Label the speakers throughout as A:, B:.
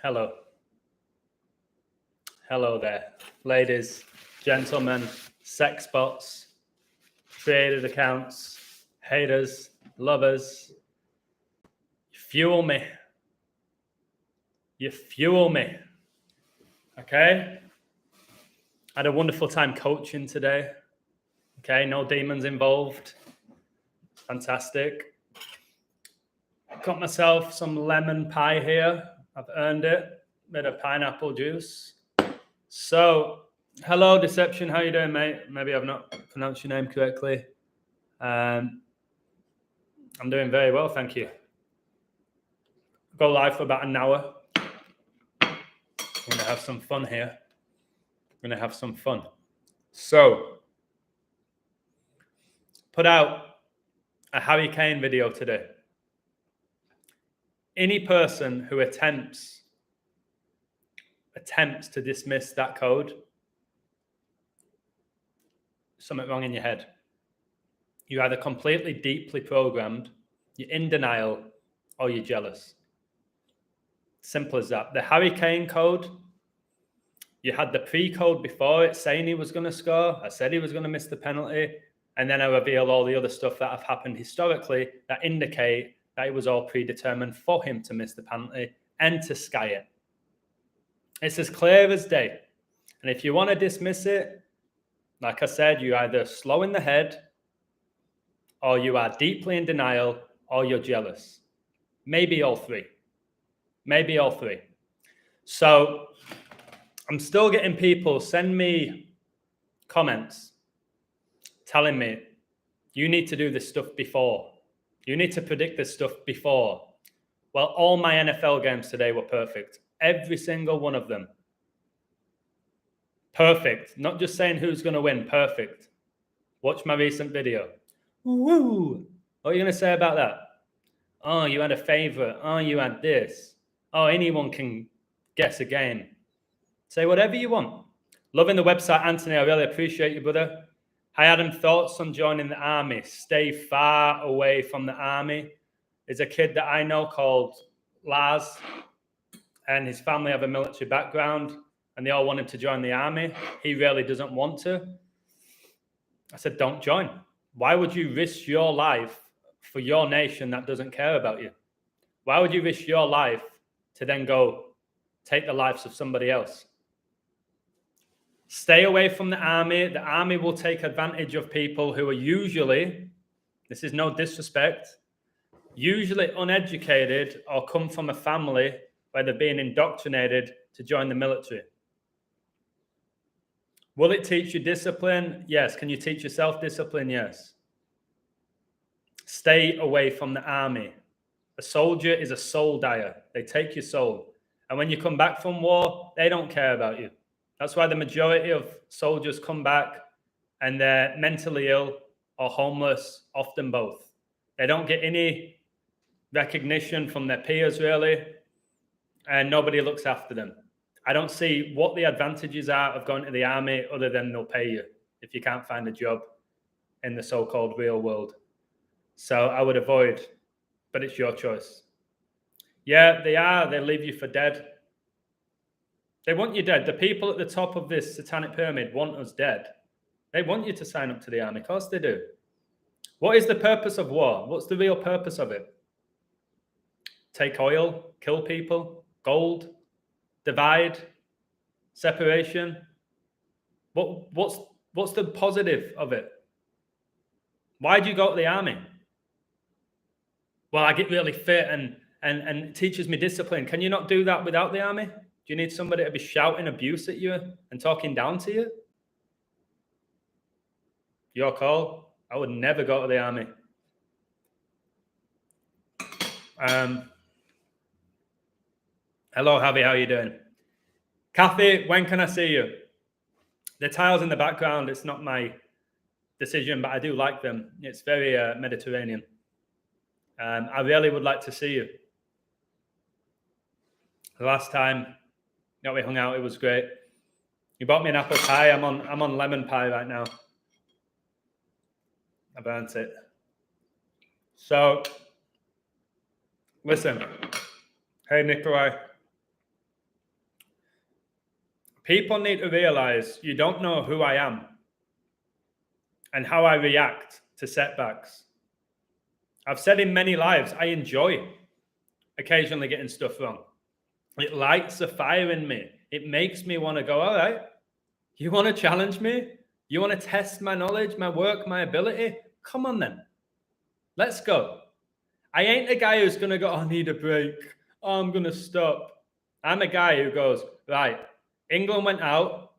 A: Hello. Hello there, ladies, gentlemen, sex bots, created accounts, haters, lovers. You fuel me. You fuel me. Okay? I had a wonderful time coaching today. Okay, no demons involved. Fantastic. Got myself some lemon pie here. I've earned it. Bit of pineapple juice. So, hello, Deception. How you doing, mate? Maybe I've not pronounced your name correctly. I'm doing very well, thank you. Go live for about an hour. We're going to have some fun here. We're going to have some fun. So, put out a Harry Kane video today. Any person who attempts to dismiss that code, something wrong in your head. You're either completely deeply programmed, you're in denial, or you're jealous. Simple as that. The Harry Kane code, you had the pre-code before it saying he was going to score. I said he was going to miss the penalty. And then I reveal all the other stuff that have happened historically that indicate that it was all predetermined for him to miss the penalty and to sky it. It's as clear as day. And if you want to dismiss it, like I said, you're either slow in the head, or you are deeply in denial, or you're jealous. Maybe all three. Maybe all three. So I'm still getting people send me comments telling me, you need to do this stuff before. You need to predict this stuff before. Well, all my NFL games today were perfect. Every single one of them. Perfect. Not just saying who's going to win. Perfect. Watch my recent video. Woo! What are you going to say about that? Oh, you had a favorite. Oh, you had this. Oh, anyone can guess a game. Say whatever you want. Loving the website, Anthony. I really appreciate you, brother. Hi, Adam. Thoughts on joining the army? Stay far away from the army. There's a kid that I know called Lars, and his family have a military background, and they all want him to join the army. He really doesn't want to. I said, don't join. Why would you risk your life for your nation that doesn't care about you? Why would you risk your life to then go take the lives of somebody else? Stay away from the army. The army will take advantage of people who are usually, this is no disrespect, usually uneducated or come from a family where they're being indoctrinated to join the military. Will it teach you discipline? Yes. Can you teach yourself discipline? Yes. Stay away from the army. A soldier is a soul dyer. They take your soul. And when you come back from war, they don't care about you. That's why the majority of soldiers come back and they're mentally ill or homeless, often both. They don't get any recognition from their peers, really, and nobody looks after them. I don't see what the advantages are of going to the army other than they'll pay you if you can't find a job in the so-called real world. So I would avoid, but it's your choice. Yeah, they are. They leave you for dead. They want you dead. The people at the top of this satanic pyramid want us dead. They want you to sign up to the army. Of course they do. What is the purpose of war? What's the real purpose of it? Take oil, kill people, gold, divide, separation. What's the positive of it? Why do you go to the army? Well, I get really fit and it teaches me discipline. Can you not do that without the army? Do you need somebody to be shouting abuse at you and talking down to you? Your call. I would never go to the army. Hello, Javi. How are you doing? Kathy, when can I see you? The tiles in the background, it's not my decision, but I do like them. It's very Mediterranean. I really would like to see you. The last time that we hung out, it was great. You bought me an apple pie. I'm on lemon pie right now. I burnt it. So, listen. Hey, Nikolai. People need to realize you don't know who I am and how I react to setbacks. I've said in many lives, I enjoy occasionally getting stuff wrong. It lights a fire in me. It makes me want to go, all right, you want to challenge me? You want to test my knowledge, my work, my ability? Come on then. Let's go. I ain't a guy who's going to go, I need a break. Oh, I'm going to stop. I'm a guy who goes, right, England went out,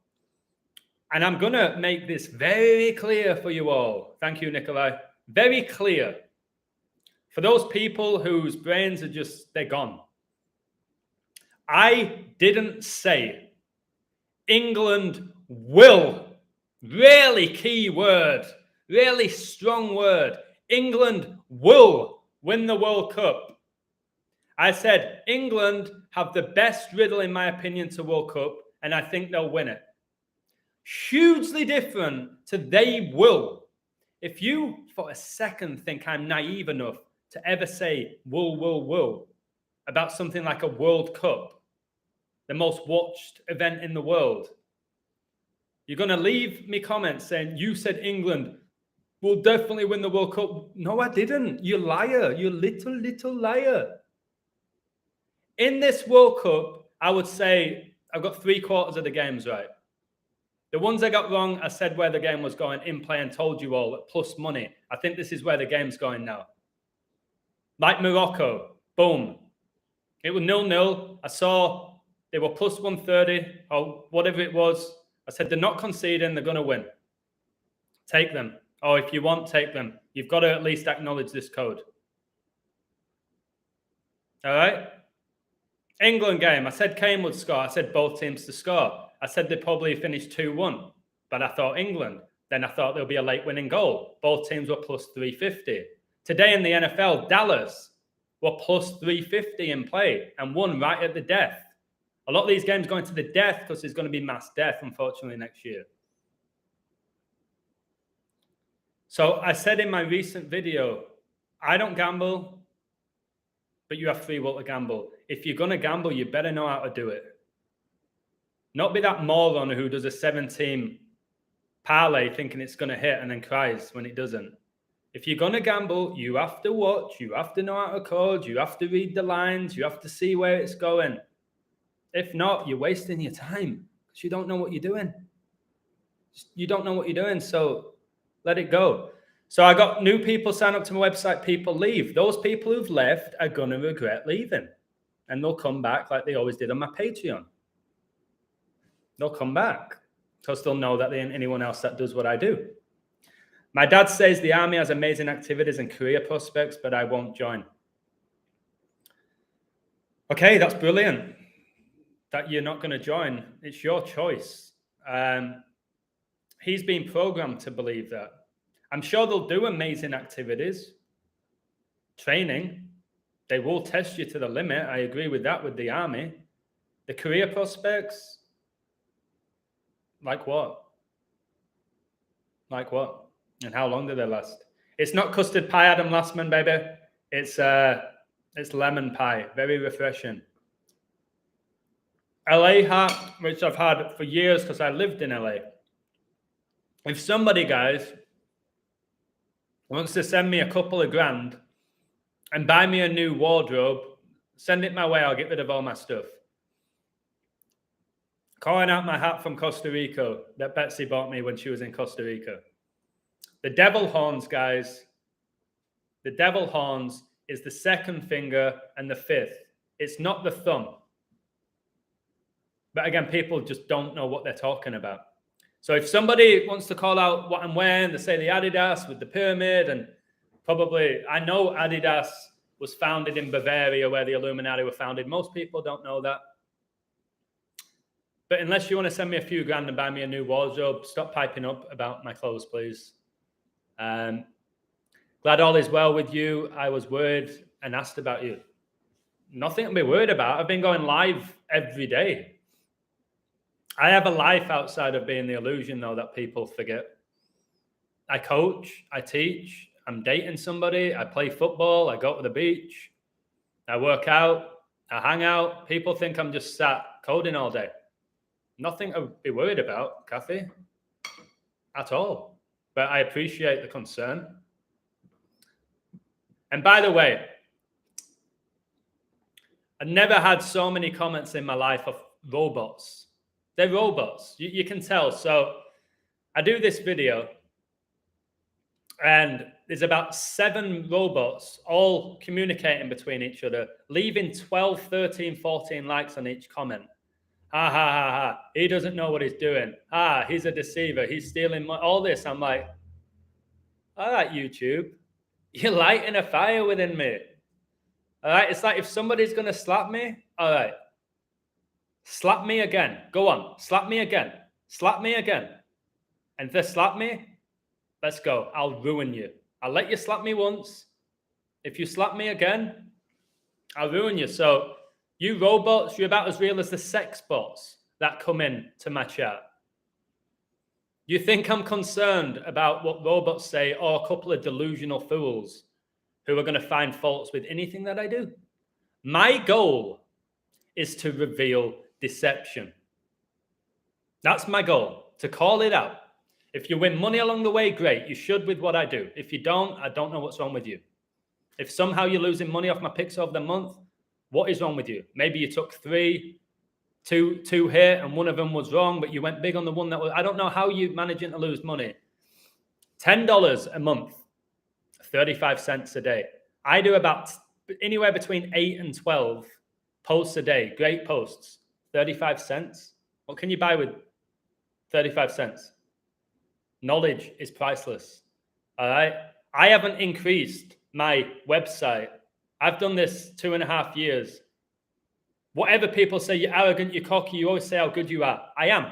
A: and I'm going to make this very clear for you all. Thank you, Nikolai. Very clear. For those people whose brains are just, they're gone. I didn't say England will. Really key word. Really strong word. England will win the World Cup. I said England have the best riddle, in my opinion, to World Cup, and I think they'll win it. Hugely different to they will. If you, for a second, think I'm naive enough to ever say will about something like a World Cup, the most watched event in the world, you're going to leave me comments saying, you said England will definitely win the World Cup. No, I didn't. You liar. You little liar. In this World Cup, I would say I've got 3/4 of the games right. The ones I got wrong, I said where the game was going in play and told you all at plus money. I think this is where the game's going now. Like Morocco, boom. It was 0-0. I saw they were plus 130 or whatever it was. I said, they're not conceding, they're going to win. Take them. Or if you want, take them. You've got to at least acknowledge this code. All right? England game. I said Kane would score. I said both teams to score. I said they'd probably finish 2-1. But I thought England. Then I thought there'll be a late winning goal. Both teams were plus 350. Today in the NFL, Dallas were plus 350 in play and won right at the death. A lot of these games going to the death because there's going to be mass death, unfortunately, next year. So I said in my recent video, I don't gamble, but you have free will to gamble. If you're going to gamble, you better know how to do it. Not be that moron who does a 7-team parlay thinking it's going to hit and then cries when it doesn't. If you're going to gamble, you have to watch, you have to know how to code, you have to read the lines, you have to see where it's going. If not, you're wasting your time because you don't know what you're doing. You don't know what you're doing, so let it go. So I got new people sign up to my website, people leave. Those people who've left are going to regret leaving. And they'll come back like they always did on my Patreon. They'll come back because they'll know that there ain't anyone else that does what I do. My dad says the army has amazing activities and career prospects, but I won't join. Okay, that's brilliant. That you're not going to join. It's your choice. He's been programmed to believe that. I'm sure they'll do amazing activities. Training. They will test you to the limit. I agree with that with the army. The career prospects. Like what? Like what? And how long do they last? It's not custard pie, Adam Lastman, baby. It's lemon pie. Very refreshing. LA hat, which I've had for years because I lived in LA. If somebody, guys, wants to send me a couple of grand and buy me a new wardrobe, send it my way. I'll get rid of all my stuff. Calling out my hat from Costa Rica that Betsy bought me when she was in Costa Rica. The devil horns, guys. The devil horns is the second finger and the fifth. It's not the thumb. But again, people just don't know what they're talking about. So if somebody wants to call out what I'm wearing, they say the Adidas with the pyramid, and probably, I know Adidas was founded in Bavaria where the Illuminati were founded. Most people don't know that. But unless you want to send me a few grand and buy me a new wardrobe, stop piping up about my clothes, please. Glad all is well with you. I was worried and asked about you. Nothing to be worried about. I've been going live every day. I have a life outside of being the illusion, though, that people forget. I coach, I teach, I'm dating somebody, I play football, I go to the beach, I work out, I hang out. People think I'm just sat coding all day. Nothing to be worried about, Kathy, at all. But I appreciate the concern. And by the way, I've never had so many comments in my life of robots. They're robots. You can tell. So I do this video, and there's about 7 robots all communicating between each other, leaving 12, 13, 14 likes on each comment. Ha, ha, ha, ha. He doesn't know what he's doing. Ah, he's a deceiver. He's stealing all this. I'm like, all right, YouTube, you're lighting a fire within me. All right, it's like if somebody's going to slap me, all right, slap me again. Go on, slap me again. Slap me again. And if they slap me, let's go. I'll ruin you. I'll let you slap me once. If you slap me again, I'll ruin you. So you robots, you're about as real as the sex bots that come in to my chat. You think I'm concerned about what robots say, or a couple of delusional fools who are going to find faults with anything that I do? My goal is to reveal deception. That's my goal, to call it out. If you win money along the way, great. You should with what I do. If you don't, I don't know what's wrong with you. If somehow you're losing money off my picks over the month, what is wrong with you? Maybe you took two here and one of them was wrong, but you went big on the one that was. I don't know how you're managing to lose money. $10 a month, 35 cents a day. I do about anywhere between 8 and 12 posts a day. Great posts, 35 cents. What can you buy with 35 cents? Knowledge is priceless. All right. I haven't increased my website. I've done this 2.5 years. Whatever people say, you're arrogant, you're cocky, you always say how good you are. I am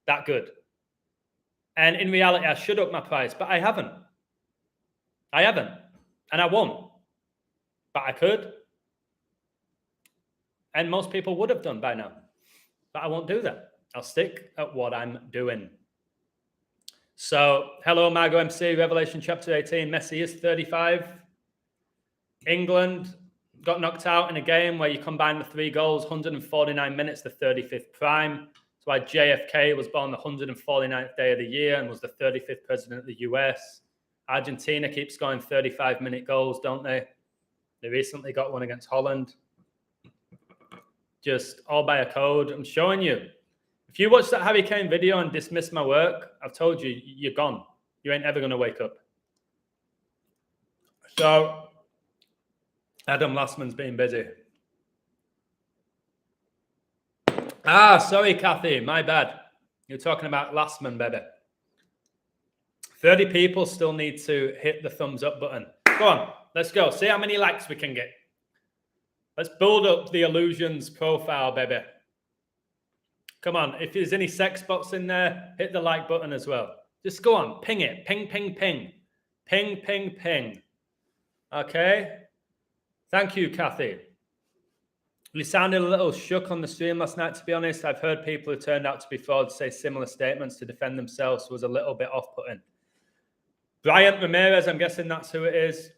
A: that good. And in reality, I should up my price, but I haven't. I haven't. And I won't. But I could. And most people would have done by now. But I won't do that. I'll stick at what I'm doing. So, hello, Margot MC, Revelation chapter 18. Messi is 35. England got knocked out in a game where you combine the 3 goals, 149 minutes, the 35th prime. That's why JFK was born the 149th day of the year and was the 35th president of the US. Argentina keeps scoring 35-minute goals, don't they? They recently got one against Holland. Just all by a code. I'm showing you. If you watch that Harry Kane video and dismiss my work, I've told you, you're gone. You ain't ever going to wake up. So, Adam Lastman's been busy. Ah, sorry, Kathy. My bad. You're talking about Lastman, baby. 30 people still need to hit the thumbs up button. Go on. Let's go. See how many likes we can get. Let's build up the Illusions profile, baby. Come on. If there's any sex bots in there, hit the like button as well. Just go on. Ping it. Ping, ping, ping. Ping, ping, ping. Okay. Thank you, Kathy. You sounded a little shook on the stream last night, to be honest. I've heard people who turned out to be frauds say similar statements to defend themselves. Was a little bit off-putting. Bryant Ramirez, I'm guessing that's who it is.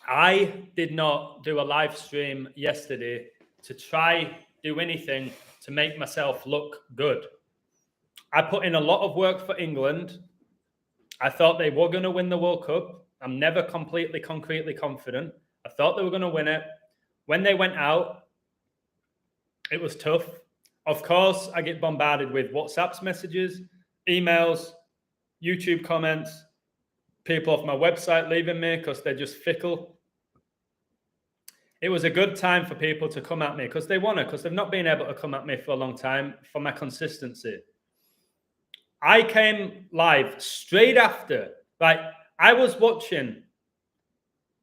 A: I did not do a live stream yesterday to try do anything to make myself look good. I put in a lot of work for England. I thought they were going to win the World Cup. I'm never completely, concretely confident. I thought they were going to win it. When they went out, it was tough. Of course, I get bombarded with WhatsApp messages, emails, YouTube comments, people off my website leaving me because they're just fickle. It was a good time for people to come at me because they want to, because they've not been able to come at me for a long time for my consistency. I came live straight after. Like, I was watching.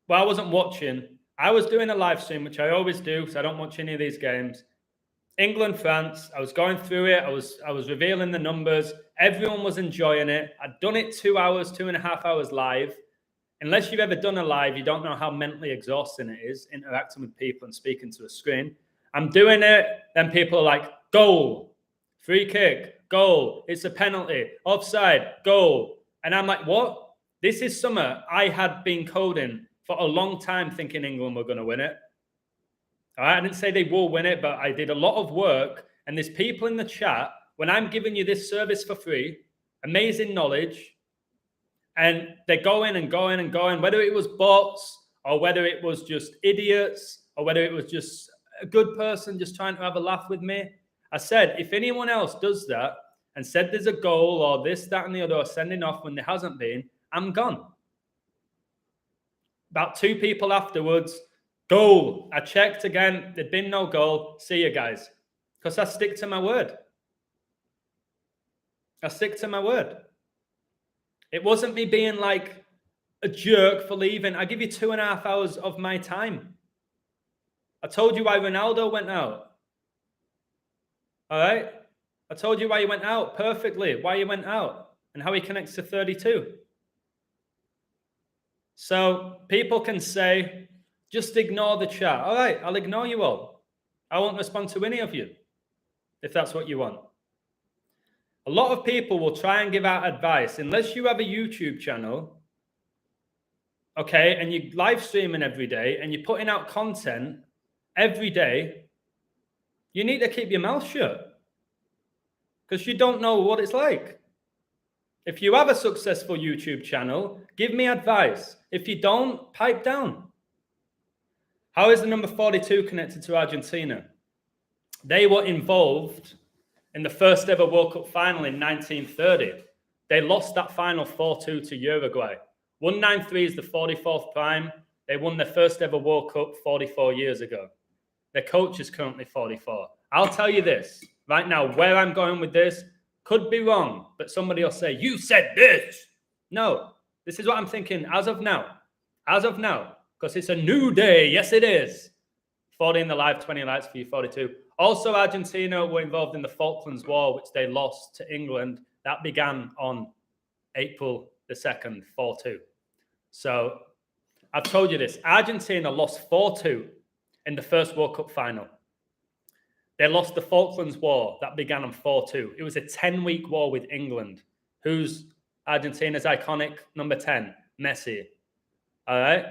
A: Well, I wasn't watching. I was doing a live stream, which I always do because I don't watch any of these games. England, France. I was going through it. I was revealing the numbers. Everyone was enjoying it. I'd done it 2 hours, 2.5 hours live. Unless you've ever done a live, you don't know how mentally exhausting it is interacting with people and speaking to a screen. I'm doing it. Then people are like, goal, free kick, goal. It's a penalty, offside, goal. And I'm like, what? This is summer. I had been coding for a long time thinking England were going to win it. All right, I didn't say they will win it, but I did a lot of work and there's people in the chat, when I'm giving you this service for free, amazing knowledge, and they're going and going and going, whether it was bots or whether it was just idiots or whether it was just a good person just trying to have a laugh with me. I said, if anyone else does that and said there's a goal or this, that, and the other, or sending off when there hasn't been, I'm gone. About 2 people afterwards, goal. I checked again. There'd been no goal. See you guys. Because I stick to my word. I stick to my word. It wasn't me being like a jerk for leaving. I give you 2.5 hours of my time. I told you why Ronaldo went out. All right? I told you why he went out perfectly, why he went out, and how he connects to 32. So people can say, just ignore the chat. All right, I'll ignore you all. I won't respond to any of you if that's what you want. A lot of people will try and give out advice. Unless you have a YouTube channel, okay, and you're live streaming every day and you're putting out content every day, you need to keep your mouth shut because you don't know what it's like. If you have a successful YouTube channel, give me advice. If you don't, pipe down. How is the number 42 connected to Argentina? They were involved in the first ever World Cup final in 1930. They lost that final 4-2 to Uruguay. 193 is the 44th prime. They won their first ever World Cup 44 years ago. Their coach is currently 44. I'll tell you this right now, where I'm going with this could be wrong, but somebody will say, you said this. No, this is what I'm thinking as of now, because it's a new day. Yes, it is. 40 in the live, 20 likes for you, 42. Also, Argentina were involved in the Falklands War, which they lost to England. That began on April the 2nd, 4-2. So I've told you this. Argentina lost 4-2 in the first World Cup final. They lost the Falklands War. That began on 4-2. It was a 10-week war with England. Who's Argentina's iconic number 10? Messi. All right?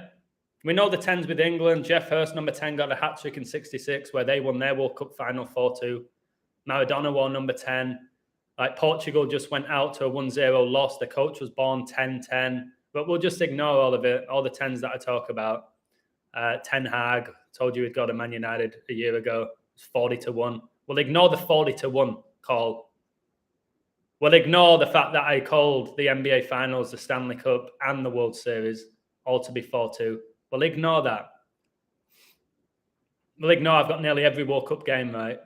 A: We know the 10s with England. Jeff Hurst, number 10, got a hat-trick in 66 where they won their World Cup final 4-2. Maradona won number 10. Like Portugal just went out to a 1-0 loss. The coach was born 10-10. But we'll just ignore all of it, all the 10s that I talk about. Ten Hag, told you he'd got to Man United a year ago. It's 40-1. We'll ignore the 40-1 call. We'll ignore the fact that I called the NBA Finals, the Stanley Cup, and the World Series all to be 4-2. We'll ignore that. We'll ignore I've got nearly every World Cup game right.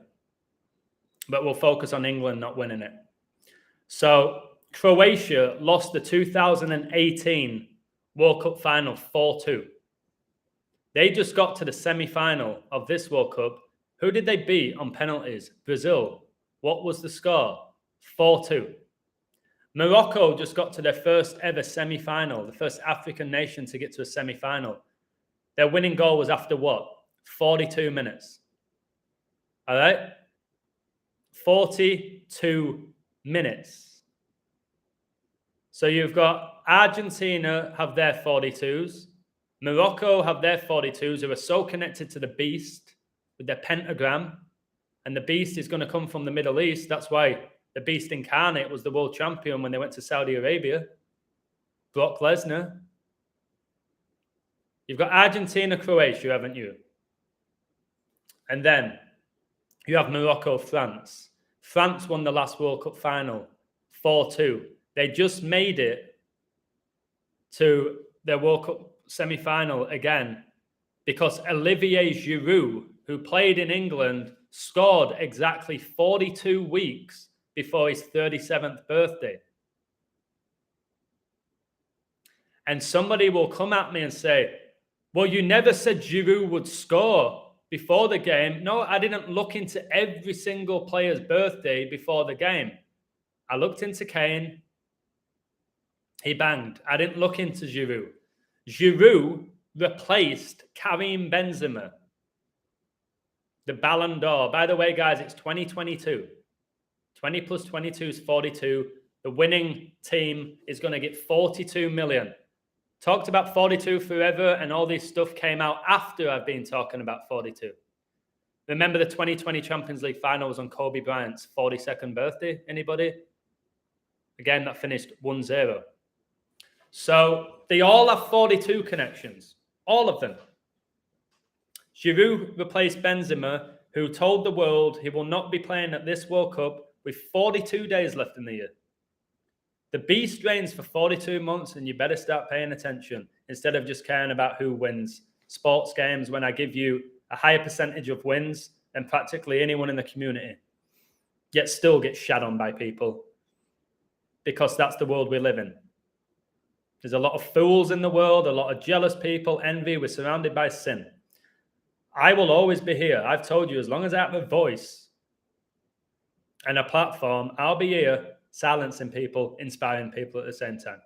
A: But we'll focus on England not winning it. So Croatia lost the 2018 World Cup final 4-2. They just got to the semi-final of this World Cup. Who did they beat on penalties? Brazil. What was the score? 4-2. Morocco just got to their first ever semi-final, the first African nation to get to a semi-final. Their winning goal was after what? 42 minutes. All right? 42 minutes. So you've got Argentina have their 42s. Morocco have their 42s who are so connected to the beast with their pentagram. And the beast is going to come from the Middle East. That's why the beast incarnate was the world champion when they went to Saudi Arabia. Brock Lesnar. You've got Argentina, Croatia, haven't you? And then you have Morocco, France. France won the last World Cup final, 4-2. They just made it to their World Cup semi-final again because Olivier Giroud, who played in England, scored exactly 42 weeks before his 37th birthday. And somebody will come at me and say, well, you never said Giroud would score before the game. No, I didn't look into every single player's birthday before the game. I looked into Kane. He banged. I didn't look into Giroud. Giroud replaced Karim Benzema, the Ballon d'Or. By the way, guys, it's 2022. 20 plus 22 is 42. The winning team is going to get 42 million. Talked about 42 forever, and all this stuff came out after I've been talking about 42. Remember the 2020 Champions League final was on Kobe Bryant's 42nd birthday? Anybody? Again, that finished 1-0. So they all have 42 connections. All of them. Giroud replaced Benzema, who told the world he will not be playing at this World Cup with 42 days left in the year. The beast reigns for 42 months, and you better start paying attention instead of just caring about who wins sports games when I give you a higher percentage of wins than practically anyone in the community, yet still get shat on by people because that's the world we live in. There's a lot of fools in the world, a lot of jealous people, envy. We're surrounded by sin. I will always be here. I've told you, as long as I have a voice and a platform, I'll be here silencing people, inspiring people at the same time.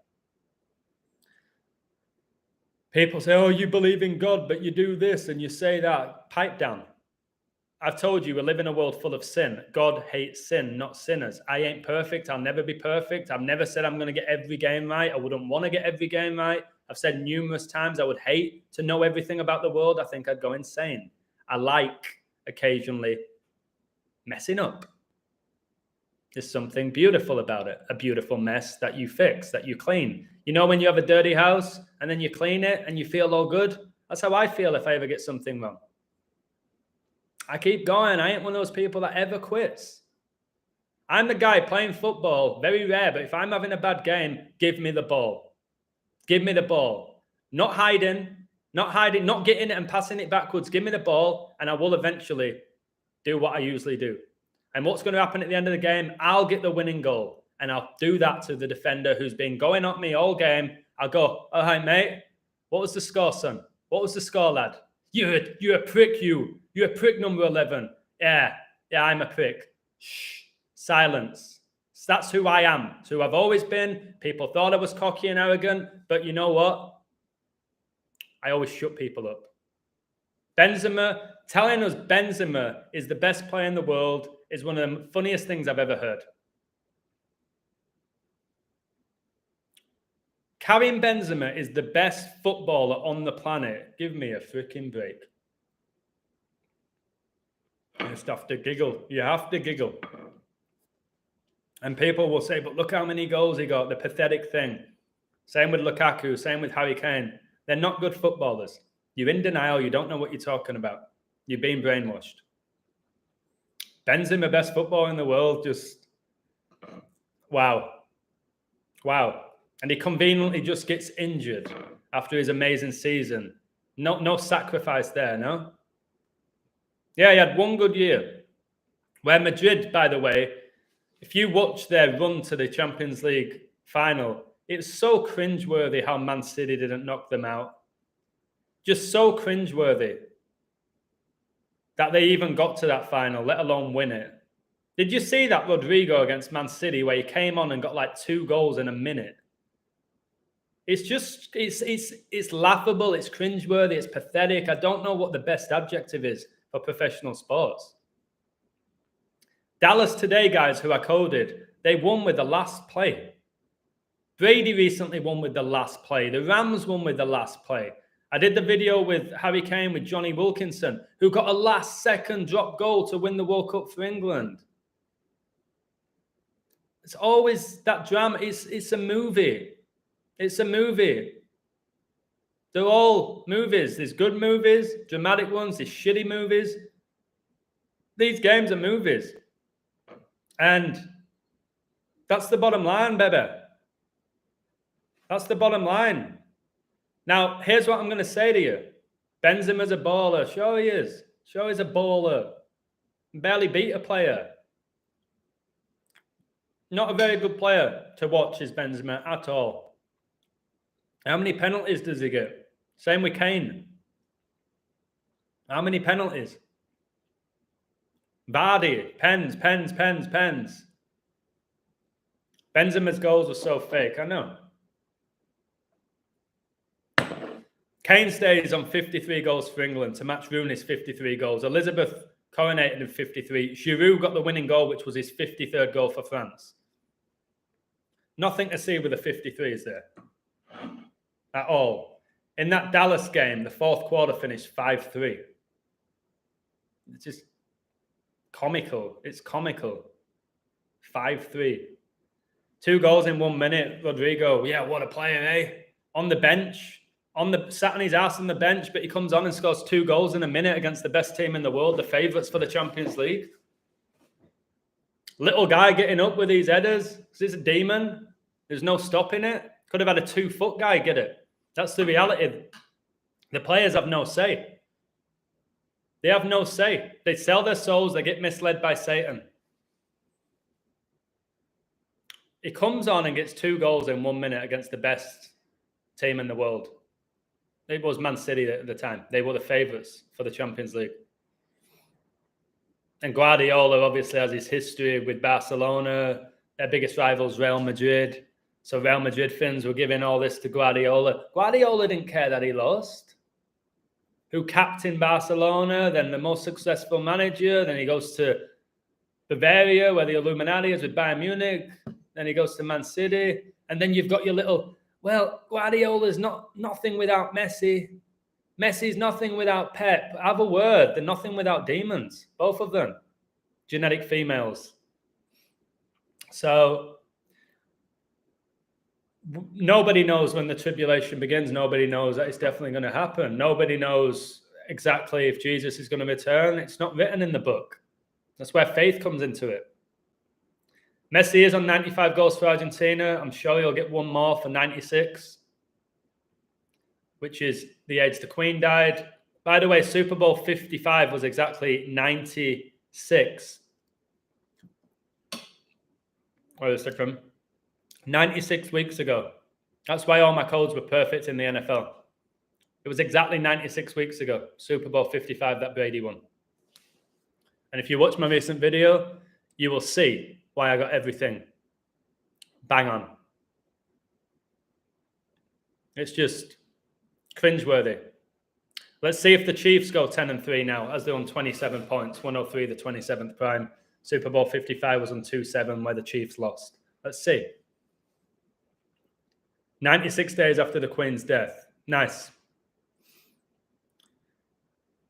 A: People say, oh, you believe in God, but you do this and you say that. Pipe down. I've told you, we live in a world full of sin. God hates sin, not sinners. I ain't perfect. I'll never be perfect. I've never said I'm going to get every game right. I wouldn't want to get every game right. I've said numerous times I would hate to know everything about the world. I think I'd go insane. I like occasionally messing up. There's something beautiful about it. A beautiful mess that you fix, that you clean. You know when you have a dirty house and then you clean it and you feel all good? That's how I feel if I ever get something wrong. I keep going. I ain't one of those people that ever quits. I'm the guy playing football, very rare, but if I'm having a bad game, give me the ball. Give me the ball. Not hiding, not getting it and passing it backwards. Give me the ball and I will eventually do what I usually do. And what's going to happen at the end of the game? I'll get the winning goal. And I'll do that to the defender who's been going at me all game. I'll go, all right, mate. What was the score, son? What was the score, lad? You're a prick, you. You're a prick, number 11. Yeah, I'm a prick. Shh, silence. So that's who I am. It's who I've always been. People thought I was cocky and arrogant. But you know what? I always shut people up. Benzema, telling us Benzema is the best player in the world is one of the funniest things I've ever heard. Karim Benzema is the best footballer on the planet. Give me a freaking break. You just have to giggle. You have to giggle. And people will say, but look how many goals he got. The pathetic thing. Same with Lukaku. Same with Harry Kane. They're not good footballers. You're in denial. You don't know what you're talking about. You're being brainwashed. Benzema, best footballer in the world. Just, wow. Wow. And he conveniently just gets injured after his amazing season. No sacrifice there, no? Yeah, he had one good year. Where Madrid, by the way, if you watch their run to the Champions League final, it's so cringeworthy how Man City didn't knock them out. Just so cringeworthy that they even got to that final, let alone win it. Did you see that Rodrigo against Man City where he came on and got like 2 goals in a minute? It's just, it's laughable, it's cringeworthy, it's pathetic. I don't know what the best adjective is for professional sports. Dallas today, guys, who I coded, they won with the last play. Brady recently won with the last play. The Rams won with the last play. I did the video with Harry Kane with Johnny Wilkinson, who got a last-second drop goal to win the World Cup for England. It's always that drama. It's a movie. It's a movie. They're all movies. There's good movies, dramatic ones, there's shitty movies. These games are movies. And that's the bottom line, baby. That's the bottom line. Now, here's what I'm going to say to you. Benzema's a baller. Sure he is. Sure he's a baller. Barely beat a player. Not a very good player to watch is Benzema at all. How many penalties does he get? Same with Kane. How many penalties? Vardy, pens. Benzema's goals are so fake, I know. Kane stays on 53 goals for England to match Rooney's 53 goals. Elizabeth coronated in 53. Giroud got the winning goal, which was his 53rd goal for France. Nothing to see with the 53s there at all. In that Dallas game, the fourth quarter finished 5-3. It's just Comical. It's comical. 5-3. 2 goals in 1 minute. Rodrigo, yeah, what a player, eh? On the bench, sat on his ass on the bench, but he comes on and scores 2 goals in a minute against the best team in the world, the favourites for the Champions League. Little guy getting up with these headers. He's a demon. There's no stopping it. Could have had a 2-foot guy get it. That's the reality. The players have no say. They have no say. They sell their souls. They get misled by Satan. He comes on and gets 2 goals in 1 minute against the best team in the world. It was Man City at the time. They were the favourites for the Champions League. And Guardiola obviously has his history with Barcelona. Their biggest rivals, Real Madrid. So Real Madrid fans were giving all this to Guardiola. Guardiola didn't care that he lost. Who captained Barcelona, then the most successful manager. Then he goes to Bavaria, where the Illuminati is with Bayern Munich. Then he goes to Man City. And then you've got your little, well, Guardiola's nothing without Messi. Messi's nothing without Pep. Have a word. They're nothing without demons. Both of them. Genetic females. So nobody knows when the tribulation begins. Nobody knows that it's definitely going to happen. Nobody knows exactly if Jesus is going to return. It's not written in the book. That's where faith comes into it. Messi is on 95 goals for Argentina. I'm sure he'll get one more for 96, which is the age the Queen died. By the way, Super Bowl 55 was exactly 96. Wait a second. 96 weeks ago. That's why all my codes were perfect in the NFL. It was exactly 96 weeks ago. Super Bowl 55 that Brady won. And if you watch my recent video, you will see why I got everything bang on. It's just cringeworthy. Let's see if the Chiefs go 10-3 now, as they're on 27 points, 103 the 27th prime. Super Bowl 55 was on 2-7, where the Chiefs lost. Let's see. 96 days after the Queen's death. Nice.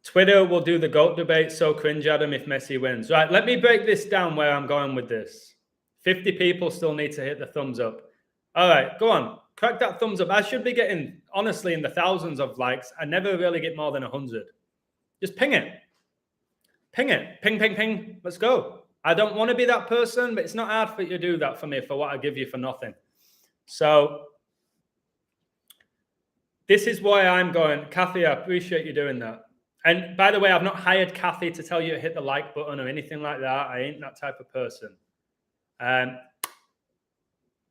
A: Twitter will do the GOAT debate, so cringe, Adam, if Messi wins. Right, let me break this down where I'm going with this. 50 people still need to hit the thumbs up. All right, go on. Crack that thumbs up. I should be getting, honestly, in the thousands of likes. I never really get more than 100. Just ping it. Ping it. Ping, ping, ping. Let's go. I don't want to be that person, but it's not hard for you to do that for me for what I give you for nothing. So this is why I'm going. Kathy, I appreciate you doing that. And by the way, I've not hired Kathy to tell you to hit the like button or anything like that. I ain't that type of person.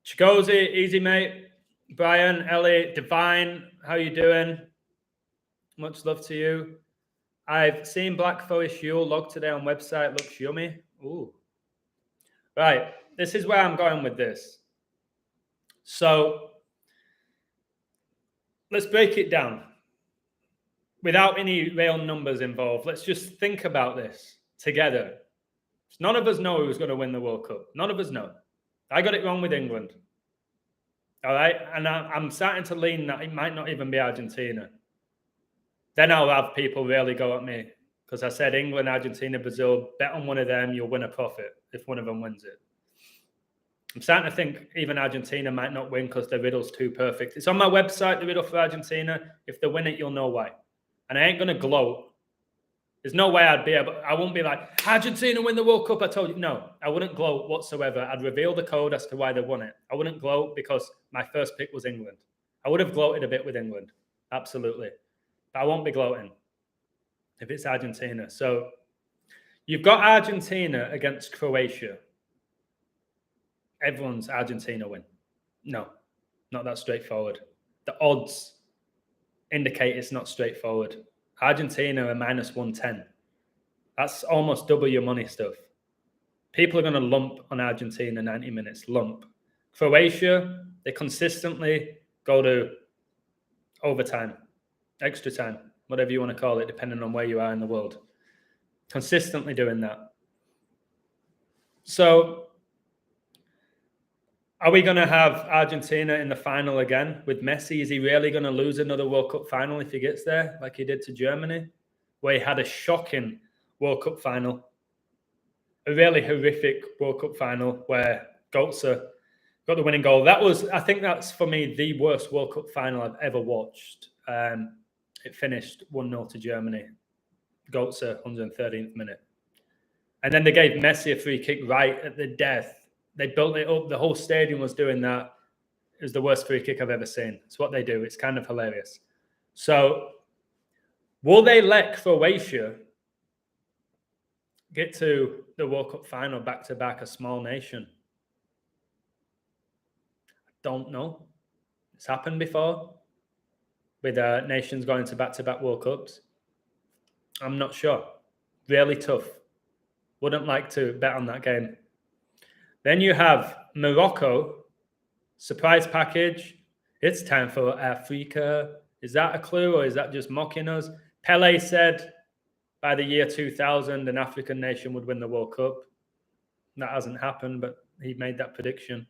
A: Chigozi, easy mate. Brian, Ellie, Divine, how you doing? Much love to you. I've seen Black Forest Yule logged today on website. Looks yummy. Ooh. Right. This is where I'm going with this. So let's break it down. Without any real numbers involved, let's just think about this together. None of us know who's going to win the World Cup. None of us know. I got it wrong with England. All right? And I'm starting to lean that it might not even be Argentina. Then I'll have people really go at me because I said England, Argentina, Brazil, bet on one of them, you'll win a profit if one of them wins it. I'm starting to think even Argentina might not win because the riddle's too perfect. It's on my website, the riddle for Argentina. If they win it, you'll know why. And I ain't going to gloat. There's no way I'd be able, I won't be like, Argentina win the World Cup. I told you. No, I wouldn't gloat whatsoever. I'd reveal the code as to why they won it. I wouldn't gloat because my first pick was England. I would have gloated a bit with England. Absolutely. But I won't be gloating if it's Argentina. So you've got Argentina against Croatia. Everyone's Argentina win. No, not that straightforward. The odds indicate it's not straightforward. Argentina are -110. That's almost double your money stuff. People are going to lump on Argentina 90 minutes. Lump. Croatia, they consistently go to overtime, extra time, whatever you want to call it, depending on where you are in the world. Consistently doing that. So are we going to have Argentina in the final again with Messi? Is he really going to lose another World Cup final if he gets there, like he did to Germany, where he had a shocking World Cup final? a really horrific World Cup final where Götze got the winning goal. I think that's for me the worst World Cup final I've ever watched. It finished 1-0 to Germany. Götze, 113th minute. And then they gave Messi a free kick right at the death. They built it up. The whole stadium was doing that. It was the worst free kick I've ever seen. It's what they do. It's kind of hilarious. So will they let Croatia get to the World Cup final back-to-back, a small nation? I don't know. It's happened before with nations going to back-to-back World Cups. I'm not sure. Really tough. Wouldn't like to bet on that game. Then you have Morocco, surprise package. It's time for Africa. Is that a clue or is that just mocking us? Pele said by the year 2000, an African nation would win the World Cup. That hasn't happened, but he made that prediction.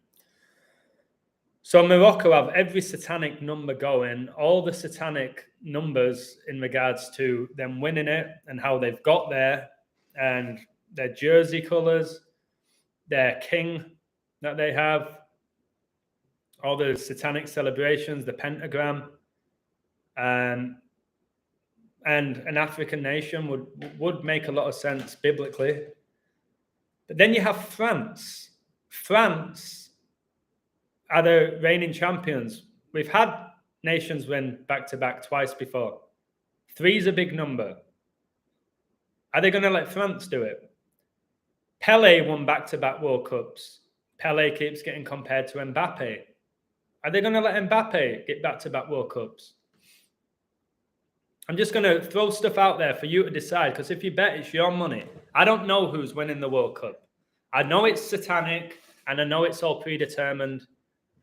A: So Morocco have every satanic number going, all the satanic numbers in regards to them winning it and how they've got there, and their jersey colours, their king that they have, all the satanic celebrations, the pentagram, and an African nation would make a lot of sense biblically. But then you have France. France are the reigning champions. We've had nations win back-to-back twice before. 3 is a big number. Are they going to let France do it? Pele won back-to-back World Cups. Pele keeps getting compared to Mbappe. Are they going to let Mbappe get back-to-back World Cups? I'm just going to throw stuff out there for you to decide, because if you bet, it's your money. I don't know who's winning the World Cup. I know it's satanic, and I know it's all predetermined,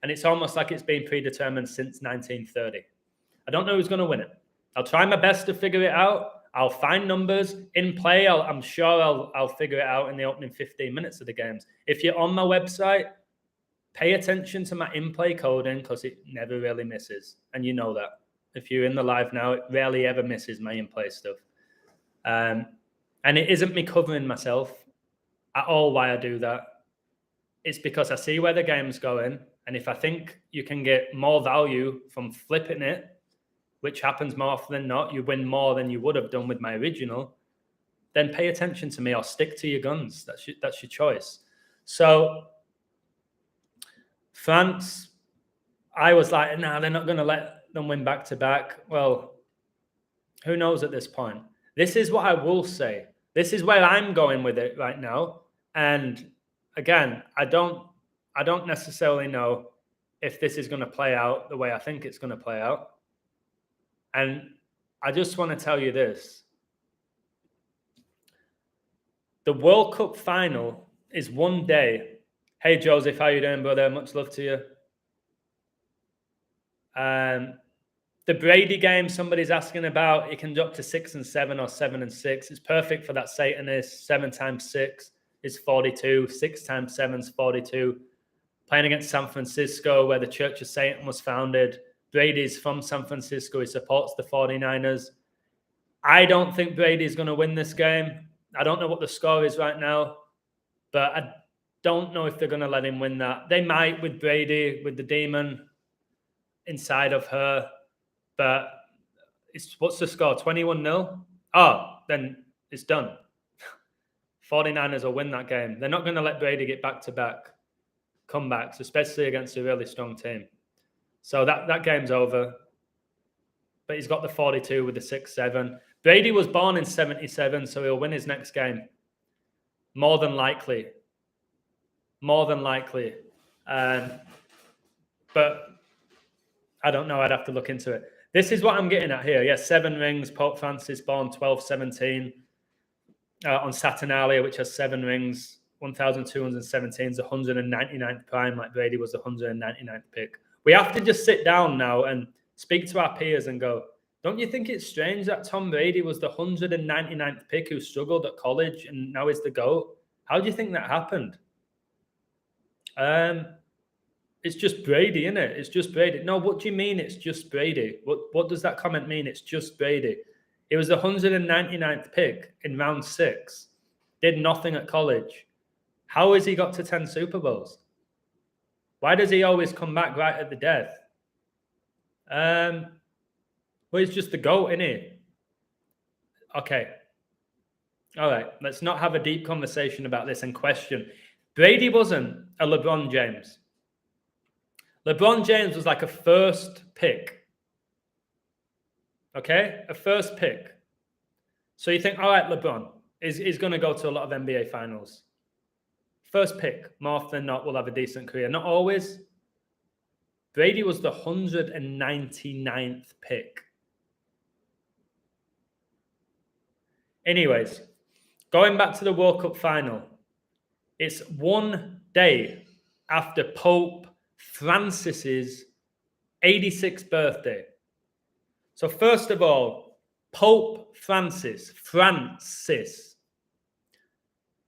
A: and it's almost like it's been predetermined since 1930. I don't know who's going to win it. I'll try my best to figure it out. I'll find numbers in play. I'm sure I'll figure it out in the opening 15 minutes of the games. If you're on my website, pay attention to my in-play coding, because it never really misses, and you know that. If you're in the live now, it rarely ever misses my in-play stuff. And it isn't me covering myself at all why I do that. It's because I see where the game's going, and if I think you can get more value from flipping it, which happens more often than not, you win more than you would have done with my original, then pay attention to me or stick to your guns. That's your choice. So France, I was like, nah, they're not going to let them win back-to-back. Well, who knows at this point? This is what I will say. This is where I'm going with it right now. And again, I don't necessarily know if this is going to play out the way I think it's going to play out. And I just want to tell you this. The World Cup final is one day. Hey, Joseph, how you doing, brother? Much love to you. The Brady game, somebody's asking about, it can drop to 6 and 7 or 7 and 6. It's perfect for that Satanist. 7 times 6 is 42. 6 times 7 is 42. Playing against San Francisco, where the Church of Satan was founded. Brady's from San Francisco. He supports the 49ers. I don't think Brady's going to win this game. I don't know what the score is right now, but I don't know if they're going to let him win that. They might with Brady, with the demon inside of her, but what's the score? 21-0? Oh, then it's done. 49ers will win that game. They're not going to let Brady get back-to-back comebacks, especially against a really strong team. So that game's over. But he's got the 42 with the 6-7. Brady was born in 77, so he'll win his next game. More than likely. More than likely. But I don't know. I'd have to look into it. This is what I'm getting at here. Yes, 7 rings. Pope Francis born 1217 on Saturnalia, which has 7 rings. 1,217 is the 199th prime, like Brady was the 199th pick. We have to just sit down now and speak to our peers and go, don't you think it's strange that Tom Brady was the 199th pick who struggled at college and now is the GOAT? How do you think that happened? It's just Brady, isn't it? It's just Brady. No, what do you mean it's just Brady? What does that comment mean? It's just Brady. It was the 199th pick in round 6. Did nothing at college. How has he got to 10 Super Bowls? Why does he always come back right at the death? Well, he's just the GOAT, isn't he? Okay. All right. Let's not have a deep conversation about this and question. Brady wasn't a LeBron James. LeBron James was like a first pick. Okay? A first pick. So you think, all right, LeBron is going to go to a lot of NBA finals. First pick, more often than not, will have a decent career. Not always. Brady was the 199th pick. Anyways, going back to the World Cup final, it's one day after Pope Francis's 86th birthday. So first of all, Pope Francis.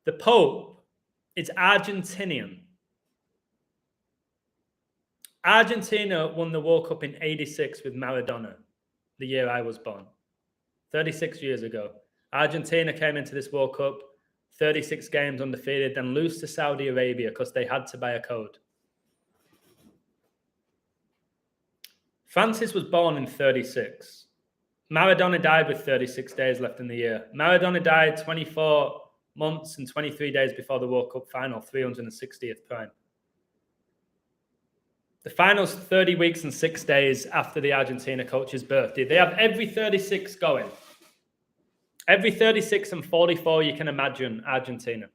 A: The Pope is Argentinian. Argentina won the World Cup in 86 with Maradona, the year I was born. 36 years ago. Argentina came into this World Cup, 36 games undefeated, then lose to Saudi Arabia because they had to buy a code. Francis was born in 36. Maradona died with 36 days left in the year. Maradona died 24 months and 23 days before the World Cup final, 360th prime. The final's 30 weeks and 6 days after the Argentina coach's birthday. They have every 36 going. Every 36 and 44 you can imagine Argentina.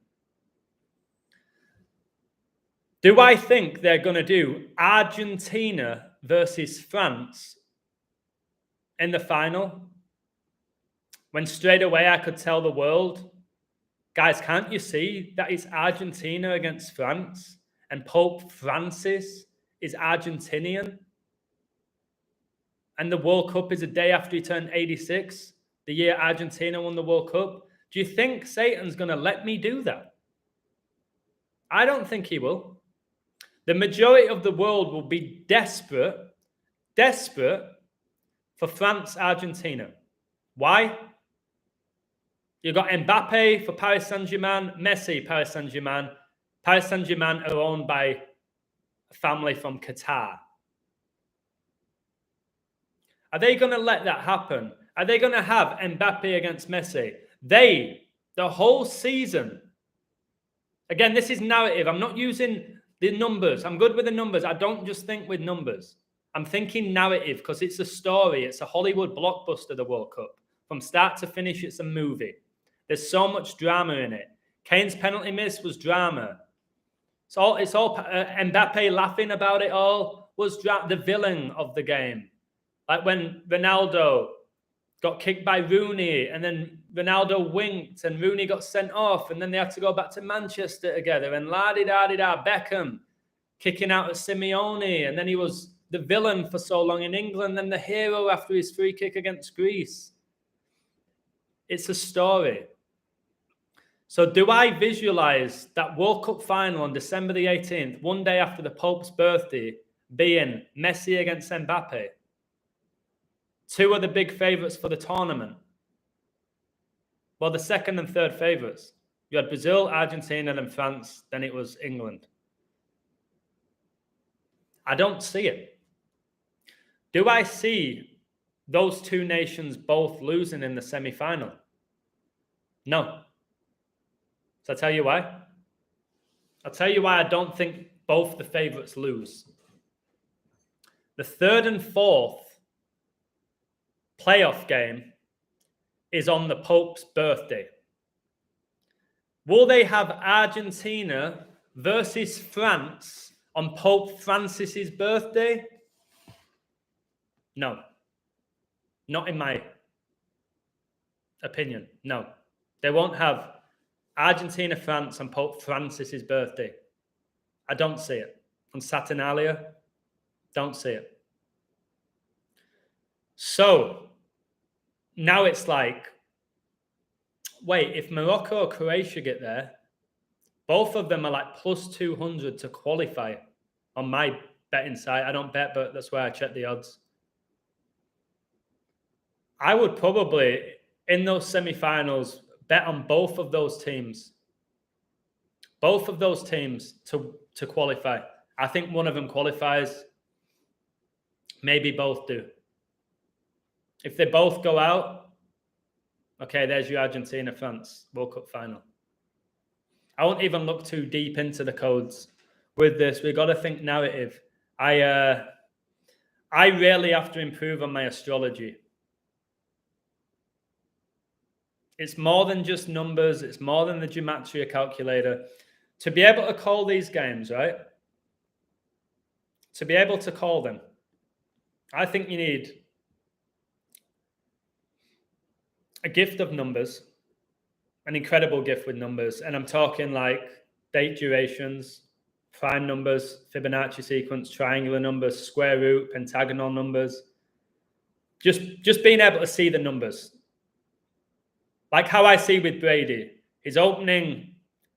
A: Do I think they're going to do Argentina versus France in the final? When straight away I could tell the world, guys, can't you see that it's Argentina against France and Pope Francis is Argentinian? And the World Cup is a day after he turned 86, the year Argentina won the World Cup. Do you think Satan's going to let me do that? I don't think he will. The majority of the world will be desperate for France-Argentina. Why? You've got Mbappe for Paris Saint-Germain, Messi, Paris Saint-Germain. Paris Saint-Germain are owned by a family from Qatar. Are they going to let that happen? Are they going to have Mbappe against Messi? The whole season. Again, this is narrative. I'm not using the numbers. I'm good with the numbers. I don't just think with numbers. I'm thinking narrative because it's a story. It's a Hollywood blockbuster, the World Cup. From start to finish, it's a movie. There's so much drama in it. Kane's penalty miss was drama. It's all Mbappe laughing about it all was the villain of the game. Like when Ronaldo got kicked by Rooney and then Ronaldo winked and Rooney got sent off and then they had to go back to Manchester together and la-di-da-di-da, Beckham kicking out at Simeone and then he was the villain for so long in England, then the hero after his free kick against Greece. It's a story. So do I visualize that World Cup final on December the 18th, one day after the Pope's birthday, being Messi against Mbappe? Two of the big favourites for the tournament. Well, the second and third favourites. You had Brazil, Argentina, and France. Then it was England. I don't see it. Do I see those two nations both losing in the semi-final? No. So I'll tell you why. I'll tell you why I don't think both the favourites lose. The third and fourth playoff game is on the Pope's birthday. Will they have Argentina versus France on Pope Francis's birthday? No. Not in my opinion. No. They won't have Argentina, France on Pope Francis's birthday. I don't see it. On Saturnalia, don't see it. So now it's like, wait, if Morocco or Croatia get there, both of them are like plus 200 to qualify on my betting site. I don't bet, but that's where I check the odds. I would probably, in those semi-finals, bet on both of those teams. Both of those teams to qualify. I think one of them qualifies. Maybe both do. If they both go out, okay, there's your Argentina-France World Cup final. I won't even look too deep into the codes with this. We've got to think narrative. I really have to improve on my astrology. It's more than just numbers. It's more than the gematria calculator. To be able to call these games, right? To be able to call them, I think you need a gift of numbers, an incredible gift with numbers. And I'm talking like date durations, prime numbers, Fibonacci sequence, triangular numbers, square root, pentagonal numbers. Just being able to see the numbers. Like how I see with Brady, his opening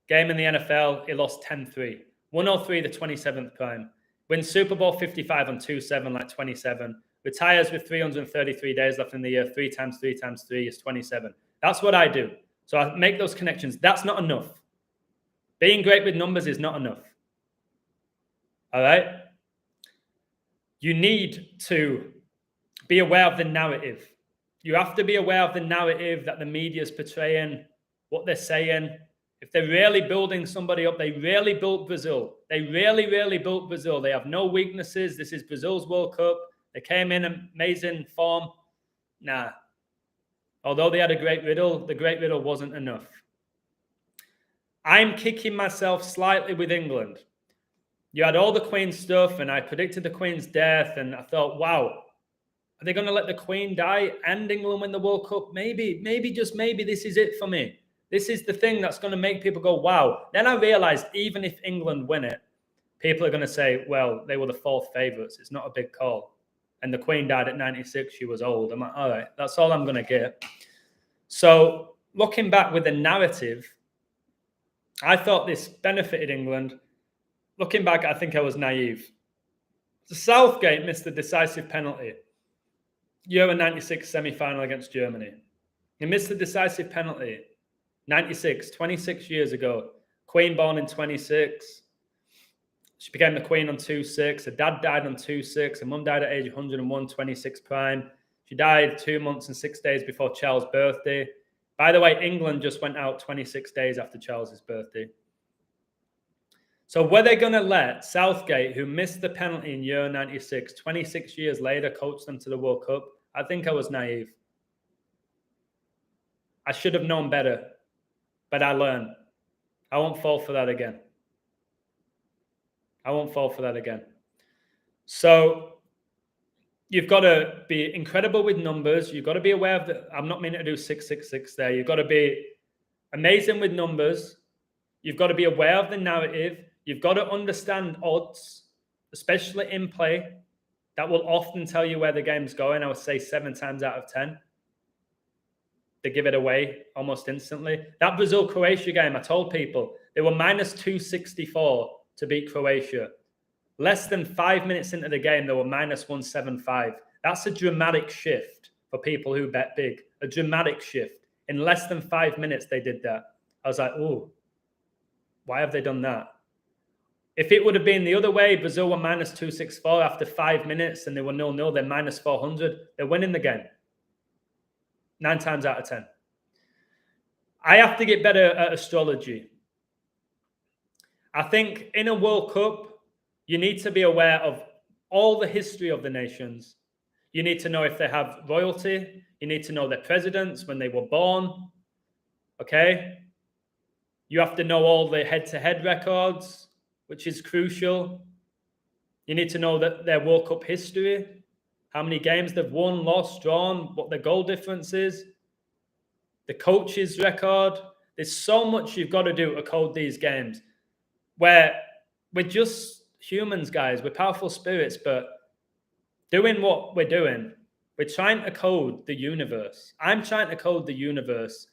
A: game in the NFL, he lost 10-3. 103, the 27th prime. Wins Super Bowl 55 on 2-7, like 27. Retires with 333 days left in the year. 3 times 3 times 3 is 27. That's what I do. So I make those connections. That's not enough. Being great with numbers is not enough. All right? You need to be aware of the narrative. You have to be aware of the narrative that the media is portraying, what they're saying. If they're really building somebody up, they really built Brazil. They really built Brazil. They have no weaknesses. This is Brazil's World Cup. They came in amazing form. Nah. Although they had a great riddle, the great riddle wasn't enough. I'm kicking myself slightly with England. You had all the Queen stuff, and I predicted the Queen's death, and I thought, wow, are they going to let the Queen die and England win the World Cup? Maybe, just maybe this is it for me. This is the thing that's going to make people go, wow. Then I realized even if England win it, people are going to say, well, they were the fourth favourites. It's not a big call. And the Queen died at 96. She was old. I'm like, all right, that's all I'm going to get. So looking back with the narrative, I thought this benefited England. Looking back, I think I was naive. So Southgate missed the decisive penalty. Euro 96 semi-final against Germany. He missed the decisive penalty. 96, 26 years ago. Queen born in 26. She became the Queen on 2-6. Her dad died on 2-6. Her mum died at age 101, 26 prime. She died 2 months and 6 days before Charles' birthday. By the way, England just went out 26 days after Charles' birthday. So were they going to let Southgate, who missed the penalty in Euro 96, 26 years later, coach them to the World Cup? I think I was naive. I should have known better, but I learned. I won't fall for that again. I won't fall for that again. So you've got to be incredible with numbers. You've got to be aware of the, I'm not meaning to do 666 there. You've got to be amazing with numbers. You've got to be aware of the narrative. You've got to understand odds, especially in play. That will often tell you where the game's going. I would say 7 times out of 10. They give it away almost instantly. That Brazil-Croatia game, I told people, they were minus 264 to beat Croatia. Less than 5 minutes into the game, they were minus 175. That's a dramatic shift for people who bet big. A dramatic shift. In less than 5 minutes, they did that. I was like, oh, why have they done that? If it would have been the other way, Brazil were minus 264 after 5 minutes and they were 0-0, they're minus 400. They're winning the game. 9 times out of 10. I have to get better at astrology. I think in a World Cup, you need to be aware of all the history of the nations. You need to know if they have royalty. You need to know their presidents, when they were born. Okay? You have to know all the head-to-head records, which is crucial. You need to know that their World Cup history, how many games they've won, lost, drawn, what their goal difference is, the coach's record. There's so much you've got to do to code these games where we're just humans, guys. We're powerful spirits, but doing what we're doing, we're trying to code the universe. I'm trying to code the universe,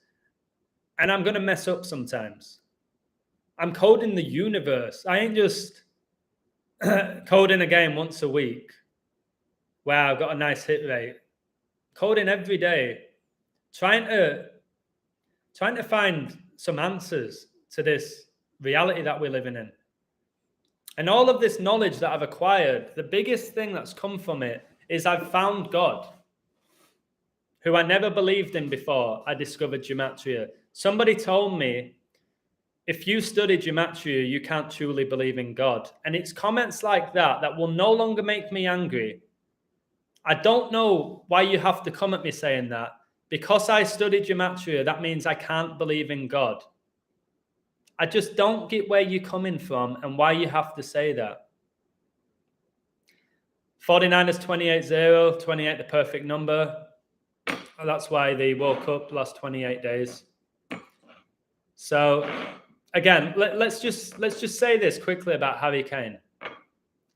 A: and I'm going to mess up sometimes. I'm coding the universe. I ain't just coding a game once a week. Wow, I've got a nice hit rate. Coding every day. Trying to find some answers to this reality that we're living in. And all of this knowledge that I've acquired, the biggest thing that's come from it is I've found God, who I never believed in before I discovered gematria. Somebody told me, if you study gematria, you can't truly believe in God. And it's comments like that that will no longer make me angry. I don't know why you have to come at me saying that. Because I study gematria, that means I can't believe in God. I just don't get where you're coming from and why you have to say that. 49ers 28-0, 28 the perfect number. That's why the World Cup lasts 28 days. So again, let's just say this quickly about Harry Kane.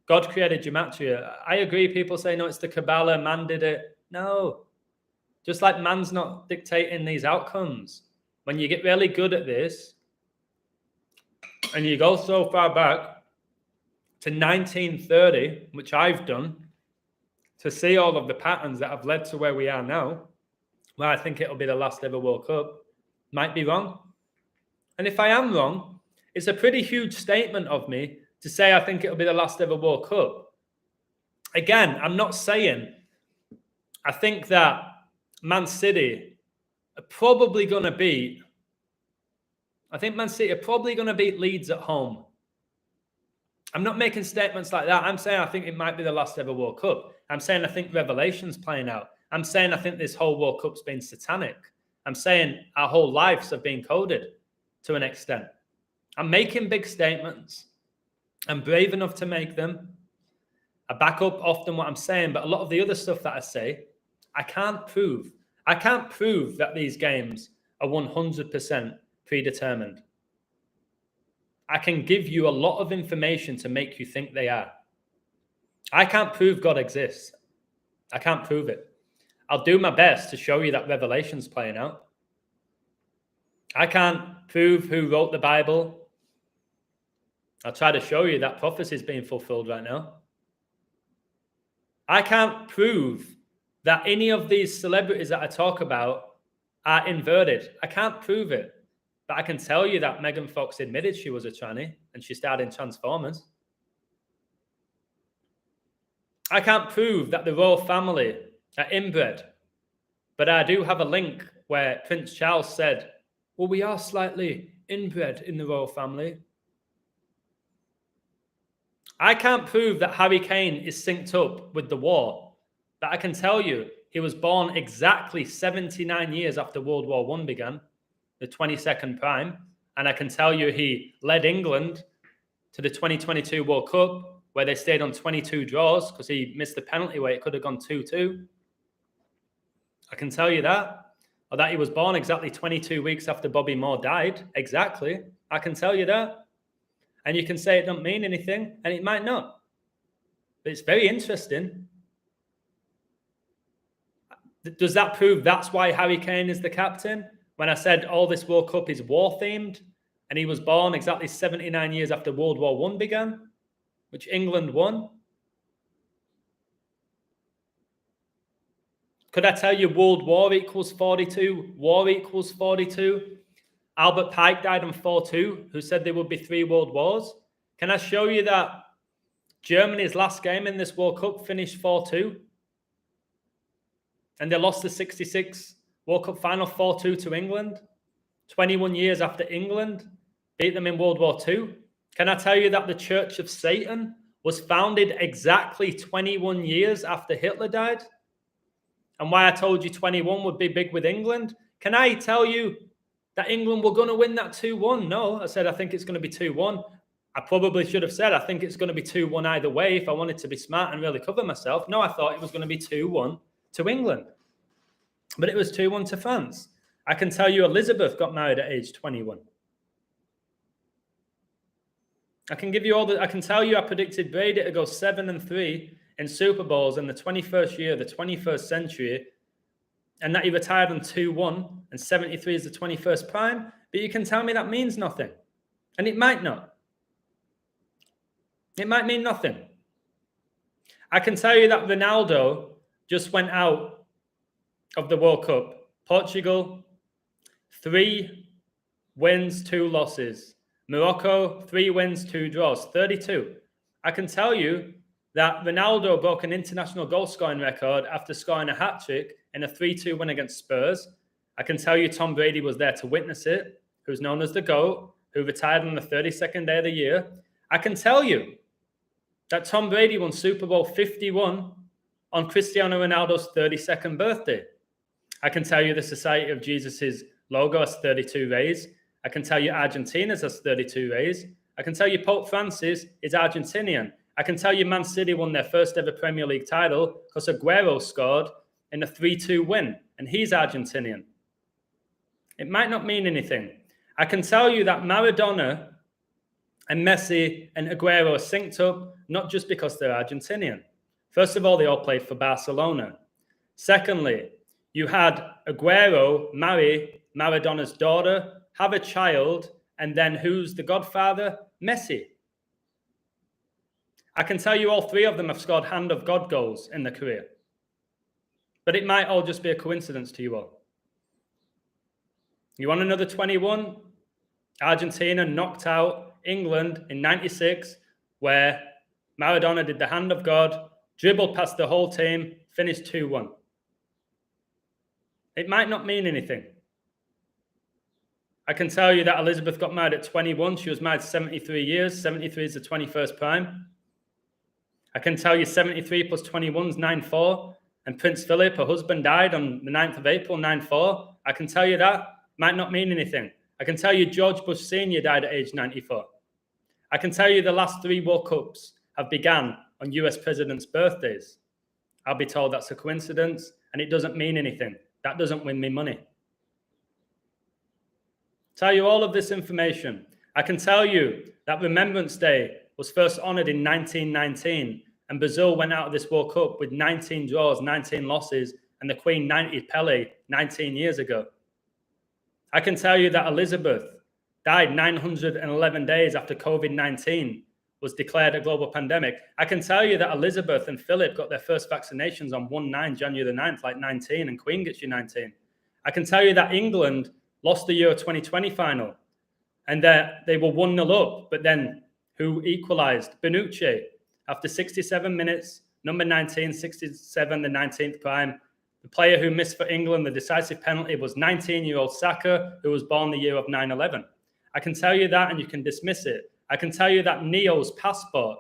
A: God created gematria. I agree. People say, no, it's the Kabbalah, man did it. No. Just like man's not dictating these outcomes. When you get really good at this, and you go so far back to 1930, which I've done, to see all of the patterns that have led to where we are now, where I think it'll be the last ever World Cup, might be wrong. And if I am wrong, it's a pretty huge statement of me to say I think it'll be the last ever World Cup. Again, I'm not saying I think that Man City are probably going to beat Man City are probably going to beat Leeds at home. I'm not making statements like that. I'm saying I think it might be the last ever World Cup. I'm saying I think Revelation's playing out. I'm saying I think this whole World Cup's been satanic. I'm saying our whole lives have been coded to an extent. I'm making big statements. I'm brave enough to make them. I back up often what I'm saying, but a lot of the other stuff that I say, I can't prove. I can't prove that these games are 100% predetermined. I can give you a lot of information to make you think they are. I can't prove God exists. I can't prove it. I'll do my best to show you that Revelation's playing out. I can't prove who wrote the Bible. I'll try to show you that prophecy is being fulfilled right now. I can't prove that any of these celebrities that I talk about are inverted. I can't prove it. But I can tell you that Megan Fox admitted she was a tranny and she starred in Transformers. I can't prove that the royal family are inbred. But I do have a link where Prince Charles said, well, we are slightly inbred in the royal family. I can't prove that Harry Kane is synced up with the war. But I can tell you he was born exactly 79 years after World War I began, the 22nd prime. And I can tell you he led England to the 2022 World Cup, where they stayed on 22 draws because he missed the penalty where it could have gone 2-2. I can tell you that. Or that he was born exactly 22 weeks after Bobby Moore died. Exactly. I can tell you that. And you can say it don't mean anything, and it might not. But it's very interesting. Does that prove that's why Harry Kane is the captain? When I said all this World Cup is war-themed, and he was born exactly 79 years after World War I began, which England won. Could I tell you World War equals 42? War equals 42? Albert Pike died in 4-2, who said there would be 3 world wars. Can I show you that Germany's last game in this World Cup finished 4-2? And they lost the 66 World Cup final 4-2 to England. 21 years after England beat them in World War II. Can I tell you that the Church of Satan was founded exactly 21 years after Hitler died? And why I told you 21 would be big with England? Can I tell you that England were going to win that 2-1? No, I said I think it's going to be 2-1. I probably should have said I think it's going to be 2-1 either way if I wanted to be smart and really cover myself. No, I thought it was going to be 2-1 to England. But it was 2-1 to France. I can tell you Elizabeth got married at age 21. I can give you all the... I can tell you I predicted Brady to go 7-3 in Super Bowls in the 21st year, the 21st century, and that he retired on 2-1, and 73 is the 21st prime. But you can tell me that means nothing. And it might not. It might mean nothing. I can tell you that Ronaldo just went out of the World Cup. Portugal, 3 wins, 2 losses. Morocco, 3 wins, 2 draws, 32. I can tell you that Ronaldo broke an international goal scoring record after scoring a hat-trick in a 3-2 win against Spurs. I can tell you Tom Brady was there to witness it, who's known as the GOAT, who retired on the 32nd day of the year. I can tell you that Tom Brady won Super Bowl 51 on Cristiano Ronaldo's 32nd birthday. I can tell you the Society of Jesus' logo has 32 rays. I can tell you Argentina's has 32 rays. I can tell you Pope Francis is Argentinian. I can tell you Man City won their first ever Premier League title because Aguero scored in a 3-2 win, and he's Argentinian. It might not mean anything. I can tell you that Maradona and Messi and Aguero are synced up, not just because they're Argentinian. First of all, they all played for Barcelona. Secondly, you had Aguero marry Maradona's daughter, have a child, and then who's the godfather? Messi. I can tell you all 3 of them have scored hand of God goals in their career. But it might all just be a coincidence to you all. You want another 21? Argentina knocked out England in 96, where Maradona did the hand of God, dribbled past the whole team, finished 2-1. It might not mean anything. I can tell you that Elizabeth got married at 21. She was married 73 years. 73 is the 21st prime. I can tell you 73 plus 21 is 94. And Prince Philip, her husband, died on the 9th of April, 94. I can tell you that. Might not mean anything. I can tell you George Bush Sr. died at age 94. I can tell you the last 3 World Cups have begun on US presidents' birthdays. I'll be told that's a coincidence, and it doesn't mean anything. That doesn't win me money. Tell you all of this information. I can tell you that Remembrance Day was first honored in 1919, and Brazil went out of this World Cup with 19 draws, 19 losses, and the Queen 90 Pele 19 years ago. I can tell you that Elizabeth died 911 days after COVID-19 was declared a global pandemic. I can tell you that Elizabeth and Philip got their first vaccinations on 1/9, January the 9th, like 19, and Queen gets you 19. I can tell you that England lost the Euro 2020 final, and that they were 1-0 up, but then who equalised? Bonucci, after 67 minutes, number 19, 67, the 19th prime. The player who missed for England the decisive penalty was 19-year-old Saka, who was born the year of 9/11. I can tell you that, and you can dismiss it. I can tell you that Neo's passport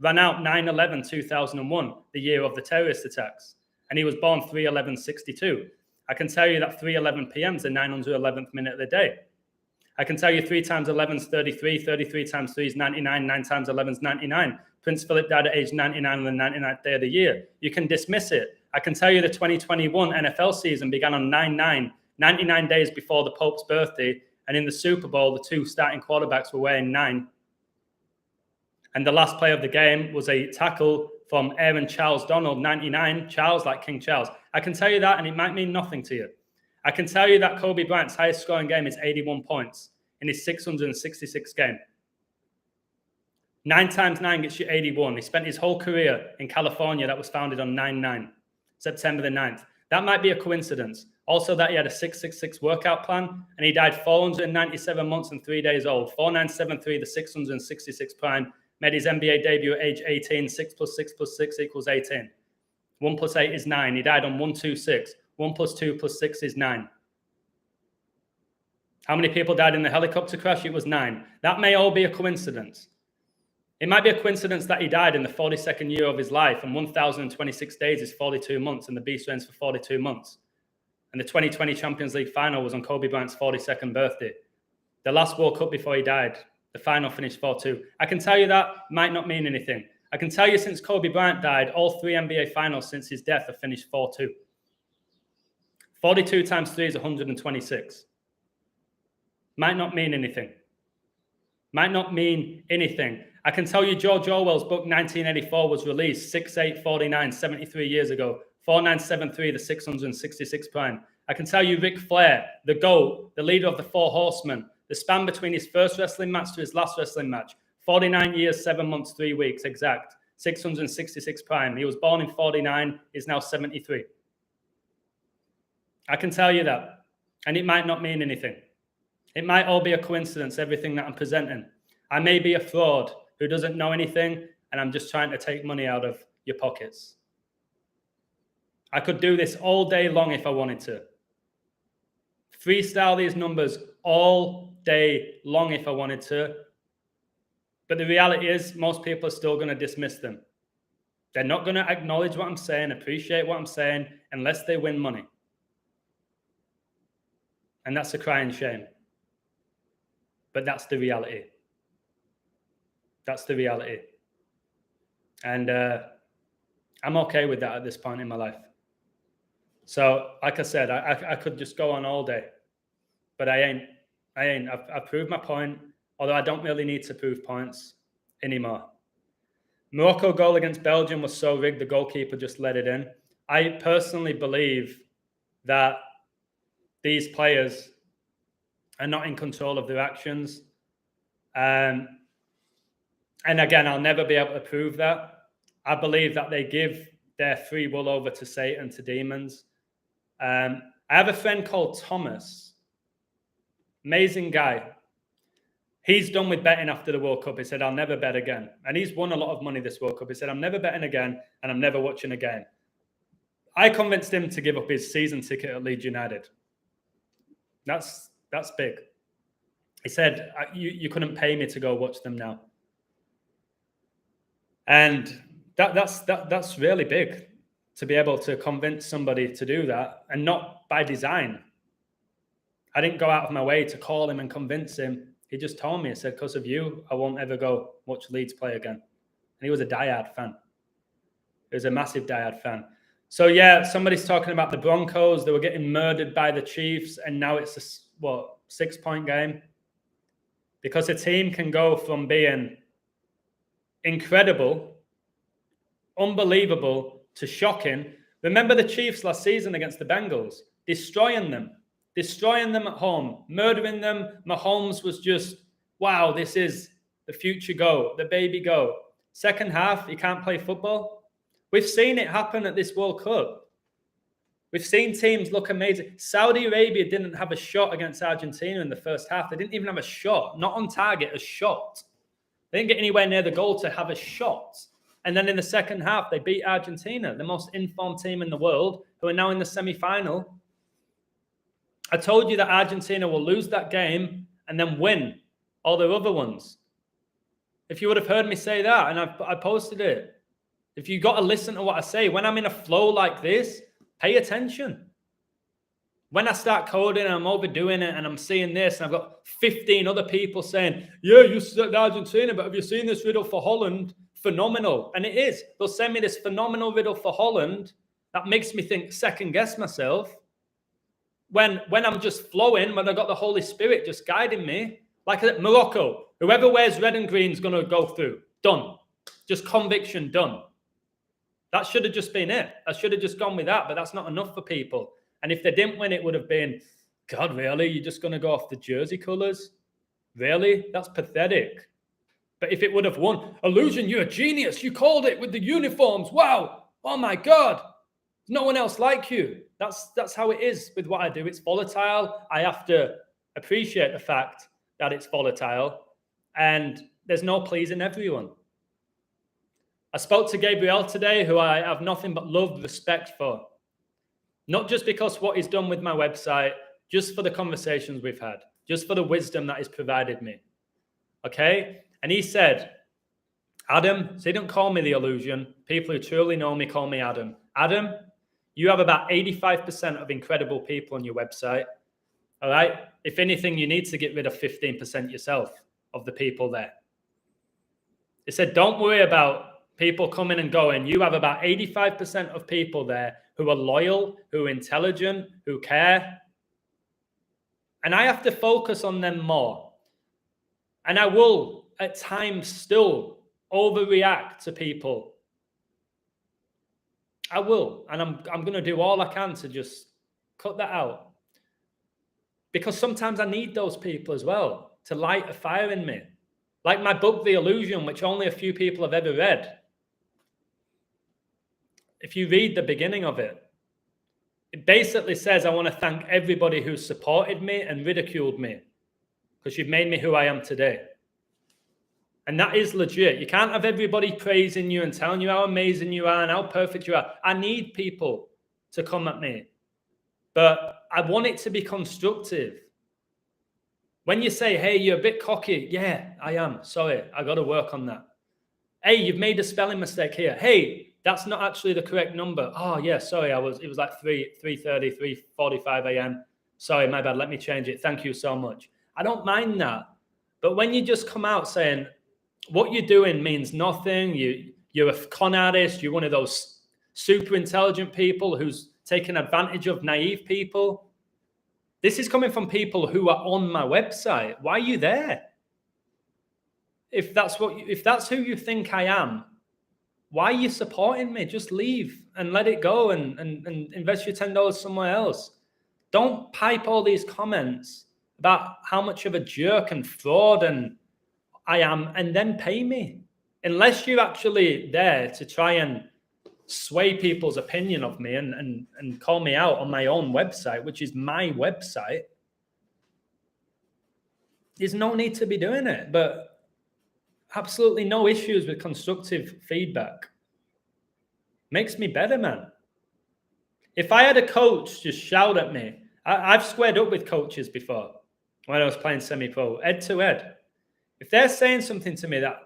A: ran out 9/11/2001, the year of the terrorist attacks, and he was born 3/11/62. I can tell you that 3:11 p.m. is the 911th minute of the day. I can tell you 3 times 11 is 33, 33 times 3 is 99, 9 times 11 is 99. Prince Philip died at age 99 on the 99th day of the year. You can dismiss it. I can tell you the 2021 NFL season began on 9/9, 99 days before the Pope's birthday, and in the Super Bowl, the 2 starting quarterbacks were wearing 9. And the last play of the game was a tackle from Aaron Charles Donald, 99, Charles like King Charles. I can tell you that, and it might mean nothing to you. I can tell you that Kobe Bryant's highest scoring game is 81 points in his 666 game. 9 times 9 gets you 81. He spent his whole career in California that was founded on 9/9, September the 9th. That might be a coincidence. Also that he had a 666 workout plan, and he died 497 months and 3 days old. 4973, the 666 prime, made his NBA debut at age 18. 6 plus 6 plus 6 equals 18. 1 plus 8 is 9. He died on 126. 1 plus 2 plus 6 is 9. How many people died in the helicopter crash? It was 9. That may all be a coincidence. It might be a coincidence that he died in the 42nd year of his life, and 1,026 days is 42 months, and the beast reigns for 42 months. And the 2020 Champions League final was on Kobe Bryant's 42nd birthday. The last World Cup before he died, the final finished 4-2. I can tell you that might not mean anything. I can tell you since Kobe Bryant died, all 3 NBA finals since his death have finished 4-2. 42 times 3 is 126. Might not mean anything. Might not mean anything. I can tell you George Orwell's book 1984 was released 6/8/49, 73 years ago. 4973, the 666 prime. I can tell you Ric Flair, the GOAT, the leader of the 4 Horsemen, the span between his first wrestling match to his last wrestling match, 49 years, 7 months, 3 weeks, exact. 666 prime. He was born in 49, is now 73. I can tell you that. And it might not mean anything. It might all be a coincidence, everything that I'm presenting. I may be a fraud who doesn't know anything, and I'm just trying to take money out of your pockets. I could do this all day long if I wanted to. Freestyle these numbers all day long if I wanted to. But the reality is, most people are still going to dismiss them. They're not going to acknowledge what I'm saying, appreciate what I'm saying, unless they win money. And that's a crying shame. But that's the reality. That's the reality. And I'm okay with that at this point in my life. So, like I said, I could just go on all day. But I ain't. I've proved my point, although I don't really need to prove points anymore. Morocco goal against Belgium was so rigged, the goalkeeper just let it in. I personally believe that these players are not in control of their actions. And again, I'll never be able to prove that. I believe that they give their free will over to Satan, to demons. I have a friend called Thomas. Amazing guy. He's done with betting after the World Cup. He said, I'll never bet again. And he's won a lot of money this World Cup. He said, I'm never betting again, and I'm never watching again. I convinced him to give up his season ticket at Leeds United. That's big. He said, you couldn't pay me to go watch them now. And that's really big, to be able to convince somebody to do that, and not by design. I didn't go out of my way to call him and convince him. He just told me, he said, because of you, I won't ever go watch Leeds play again. And he was a diehard fan. He was a massive diehard fan. So, yeah, somebody's talking about the Broncos. They were getting murdered by the Chiefs, and now it's a, 6-point game? Because a team can go from being incredible, unbelievable, to shocking. Remember the Chiefs last season against the Bengals? Destroying them at home, murdering them. Mahomes was just, wow, this is the future go, the baby go. Second half, he can't play football. We've seen it happen at this World Cup. We've seen teams look amazing. Saudi Arabia didn't have a shot against Argentina in the first half. They didn't even have a shot, not on target, a shot. They didn't get anywhere near the goal to have a shot. And then in the second half, they beat Argentina, the most informed team in the world, who are now in the semi-final. I told you that Argentina will lose that game and then win all their other ones. If you would have heard me say that, and I posted it. If you got to listen to what I say, when I'm in a flow like this, pay attention. When I start coding and I'm overdoing it and I'm seeing this, and I've got 15 other people saying, yeah, you said Argentina, but have you seen this riddle for Holland? Phenomenal. And it is. They'll send me this phenomenal riddle for Holland. That makes me think, second guess myself. When I'm just flowing, when I got the Holy Spirit just guiding me, like at Morocco, whoever wears red and green is going to go through. Done. Just conviction, done. That should have just been it. I should have just gone with that, but that's not enough for people. And if they didn't win, it would have been, God, really? You're just going to go off the jersey colours? Really? That's pathetic. But if it would have won, Illusion, you're a genius. You called it with the uniforms. Wow. Oh, my God. No one else like you. That's how it is with what I do. It's volatile. I have to appreciate the fact that it's volatile, and there's no pleasing everyone. I spoke to Gabriel today, who I have nothing but love, respect for. Not just because what he's done with my website, just for the conversations we've had, just for the wisdom that he's provided me. Okay? And he said, Adam, so he didn't call me the Illusion. People who truly know me call me Adam. Adam, you have about 85% of incredible people on your website. All right? If anything, you need to get rid of 15% yourself of the people there. He said, don't worry about people coming and going. You have about 85% of people there who are loyal, who are intelligent, who care. And I have to focus on them more. And I will, at times, still overreact to people. I will. And I'm going to do all I can to just cut that out. Because sometimes I need those people as well to light a fire in me. Like my book, The Illusion, which only a few people have ever read. If you read the beginning of it, it basically says, I want to thank everybody who supported me and ridiculed me. because you've made me who I am today. And that is legit. You can't have everybody praising you and telling you how amazing you are and how perfect you are. I need people to come at me, but I want it to be constructive. When you say, hey, you're a bit cocky. Yeah, I am. Sorry, I got to work on that. Hey, you've made a spelling mistake here. Hey, that's not actually the correct number. Oh, yeah, sorry. It was like 3:30, 3:45 a.m. Sorry, my bad. Let me change it. Thank you so much. I don't mind that. But when you just come out saying, what you're doing means nothing. You're a con artist. You're one of those super intelligent people who's taking advantage of naive people. This is coming from people who are on my website. Why are you there? If that's who you think I am, why are you supporting me? Just leave and let it go and invest your $10 somewhere else. Don't pipe all these comments about how much of a jerk and fraud and I am, and then pay me. Unless you're actually there to try and sway people's opinion of me and call me out on my own website, which is my website, there's no need to be doing it. But absolutely no issues with constructive feedback. Makes me better, man. If I had a coach just shout at me, I've squared up with coaches before when I was playing semi-pro, head to head. If they're saying something to me that,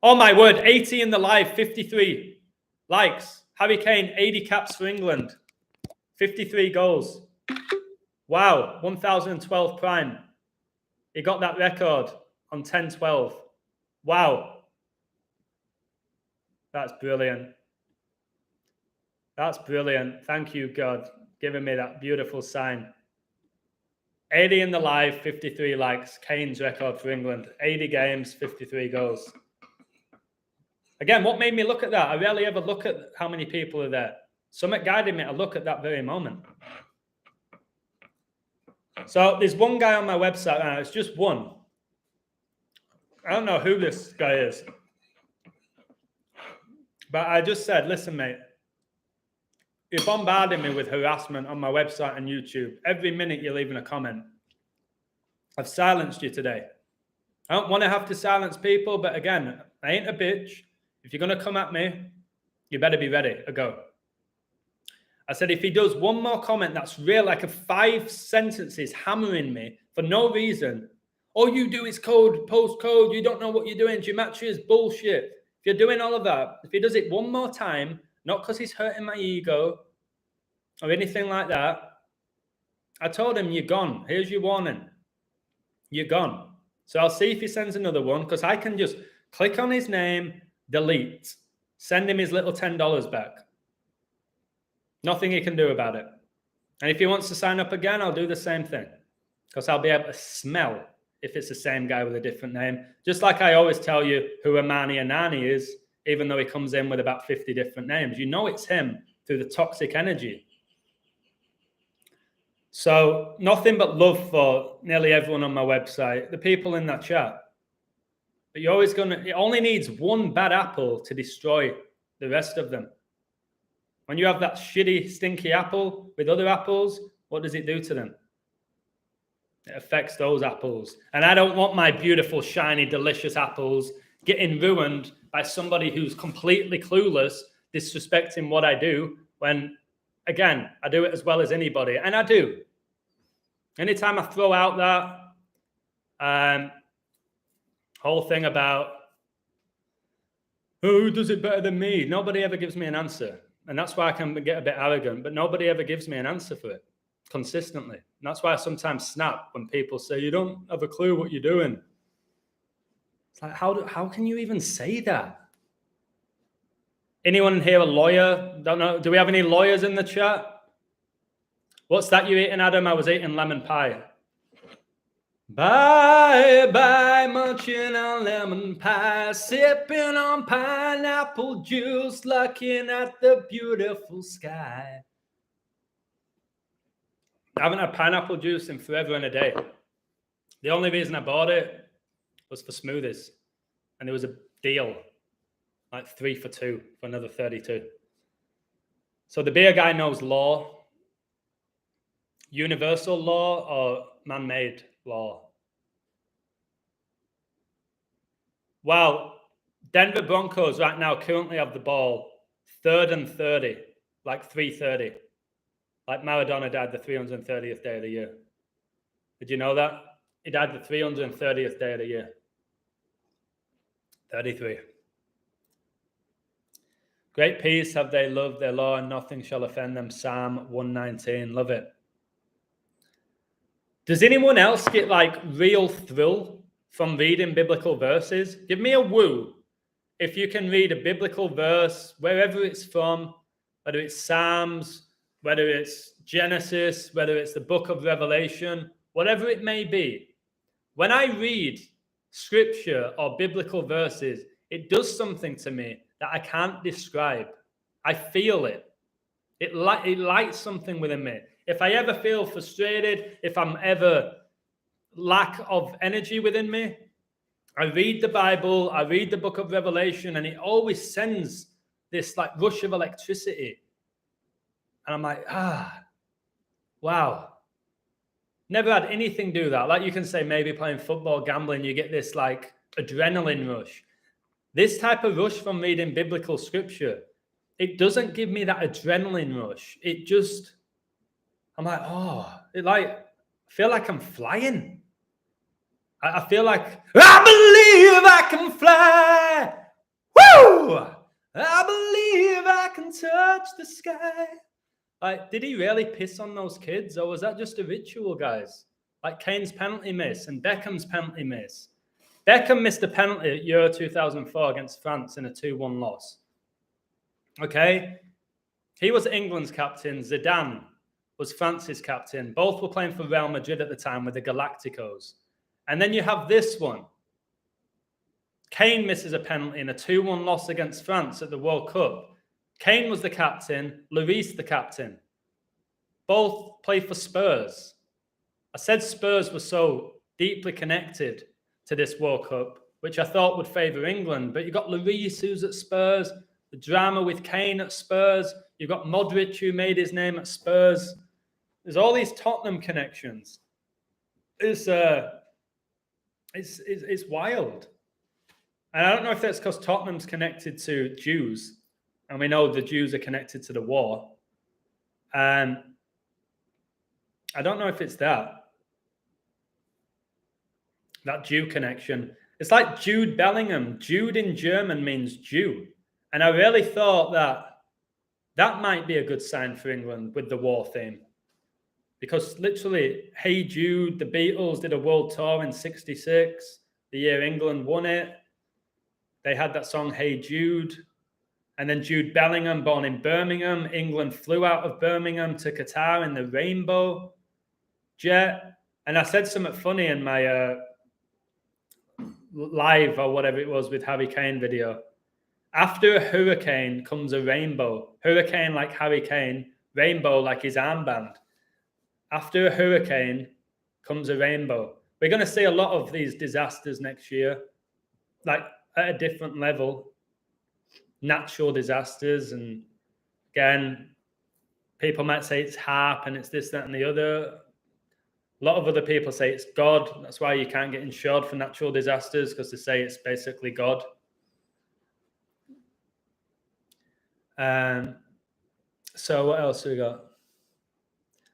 A: oh my word, 80 in the live, 53 likes. Harry Kane, 80 caps for England, 53 goals. Wow, 1012 prime. He got that record on 10-12. Wow. That's brilliant. That's brilliant. Thank you, God, giving me that beautiful sign. 80 in the live, 53 likes. Kane's record for England. 80 games, 53 goals. Again, what made me look at that? I rarely ever look at how many people are there. Something guided me to look at that very moment. So there's one guy on my website now. It's just one. I don't know who this guy is. But I just said, listen, mate, you're bombarding me with harassment on my website and YouTube. Every minute you're leaving a comment. I've silenced you today. I don't want to have to silence people, but again, I ain't a bitch. If you're going to come at me, you better be ready to go. I said, if he does one more comment that's real, like a 5 sentences hammering me for no reason, all you do is code, post code, you don't know what you're doing, geometry is bullshit. If you're doing all of that, if he does it one more time, not because he's hurting my ego or anything like that, I told him, you're gone. Here's your warning. You're gone. So I'll see if he sends another one, because I can just click on his name, delete, send him his little $10 back. Nothing he can do about it. And if he wants to sign up again, I'll do the same thing, because I'll be able to smell if it's the same guy with a different name. Just like I always tell you who Amani Anani is, even though he comes in with about 50 different names. You know it's him through the toxic energy. So nothing but love for nearly everyone on my website, the people in that chat. But you're always it only needs one bad apple to destroy the rest of them. When you have that shitty, stinky apple with other apples, what does it do to them? It affects those apples. And I don't want my beautiful, shiny, delicious apples getting ruined by somebody who's completely clueless, disrespecting what I do, when, again, I do it as well as anybody. And I do. Anytime I throw out that whole thing about, who does it better than me? Nobody ever gives me an answer. And that's why I can get a bit arrogant, but nobody ever gives me an answer for it consistently. And that's why I sometimes snap when people say, you don't have a clue what you're doing. It's like, how can you even say that? Anyone here a lawyer? Don't know. Do we have any lawyers in the chat? What's that you eating, Adam? I was eating lemon pie. Bye, bye, munching on lemon pie, sipping on pineapple juice, looking at the beautiful sky. I haven't had pineapple juice in forever and a day. The only reason I bought it was for smoothies. And there was a deal, like 3 for 2 for another 32. So the beer guy knows law. Universal law or man-made law? Well, Denver Broncos right now currently have the ball 3rd and 30, like 3:30. Like Maradona died the 330th day of the year. Did you know that? He died the 330th day of the year. 33. Great peace have they loved their law, and nothing shall offend them. Psalm 119. Love it. Does anyone else get like real thrill from reading biblical verses? Give me a woo if you can read a biblical verse, wherever it's from, whether it's Psalms, whether it's Genesis, whether it's the book of Revelation, whatever it may be. When I read scripture or biblical verses, it does something to me that I can't describe. I feel it. It lights something within me. If I ever feel frustrated, if I'm ever lack of energy within me, I read the Bible, I read the book of Revelation, and it always sends this like rush of electricity. And I'm like, wow. Never had anything do that. Like you can say maybe playing football, gambling, you get this like adrenaline rush. This type of rush from reading biblical scripture, it doesn't give me that adrenaline rush. It just, I'm like, I feel like I'm flying. I feel like, I believe I can fly. Woo! I believe I can touch the sky. Like, did he really piss on those kids, or was that just a ritual, guys? Like Kane's penalty miss and Beckham's penalty miss. Beckham missed a penalty at Euro 2004 against France in a 2-1 loss. Okay? He was England's captain. Zidane was France's captain. Both were playing for Real Madrid at the time with the Galacticos. And then you have this one. Kane misses a penalty in a 2-1 loss against France at the World Cup. Kane was the captain, Lloris the captain. Both play for Spurs. I said Spurs were so deeply connected to this World Cup, which I thought would favour England. But you've got Lloris, who's at Spurs, the drama with Kane at Spurs. You've got Modric, who made his name at Spurs. There's all these Tottenham connections. It's wild. And I don't know if that's because Tottenham's connected to Jews, and we know the Jews are connected to the war. And I don't know if it's that Jew connection. It's like Jude Bellingham. Jude in German means Jew. And I really thought that might be a good sign for England with the war theme. Because literally, Hey Jude, the Beatles did a world tour in '66, the year England won it. They had that song, Hey Jude. And then Jude Bellingham, born in Birmingham. England flew out of Birmingham to Qatar in the Rainbow jet. And I said something funny in my live or whatever it was with Harry Kane video. After a hurricane comes a rainbow. Hurricane like Harry Kane, rainbow like his armband. After a hurricane comes a rainbow. We're going to see a lot of these disasters next year, like at a different level. Natural disasters. And again, people might say it's HARP and it's this, that, and the other. A lot of other people say it's God. That's why you can't get insured for natural disasters, because they say it's basically God. So what else have we got?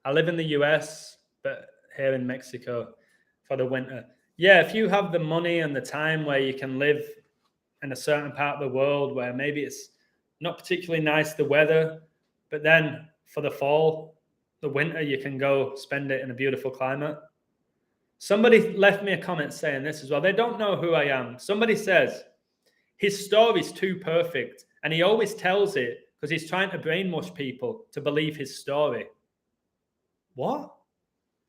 A: I live in the US, but here in Mexico for the winter. Yeah, if you have the money and the time where you can live in a certain part of the world where maybe it's not particularly nice, the weather, but then for the fall, the winter, you can go spend it in a beautiful climate. Somebody left me a comment saying this as well. They don't know who I am. Somebody says, his story's too perfect, and he always tells it because he's trying to brainwash people to believe his story. What?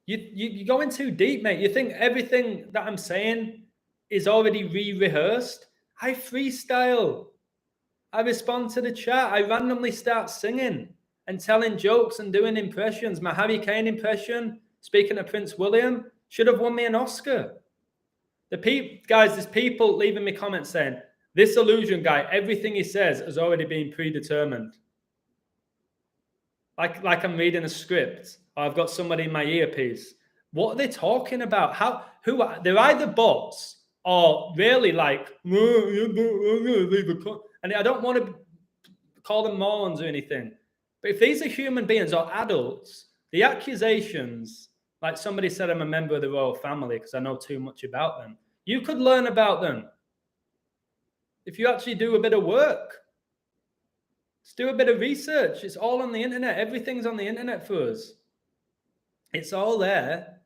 A: You're going too deep, mate. You think everything that I'm saying is already re-rehearsed? I freestyle. I respond to the chat. I randomly start singing and telling jokes and doing impressions. My Harry Kane impression, speaking of Prince William, should have won me an Oscar. Guys, there's people leaving me comments saying, this illusion guy, everything he says has already been predetermined. Like I'm reading a script, or I've got somebody in my earpiece. What are they talking about? They're either bots or really like, and I don't want to call them morons or anything, but if these are human beings or adults, the accusations, like somebody said, I'm a member of the royal family because I know too much about them. You could learn about them if you actually do a bit of work. Let's do a bit of research. It's all on the internet. Everything's on the internet for us. It's all there.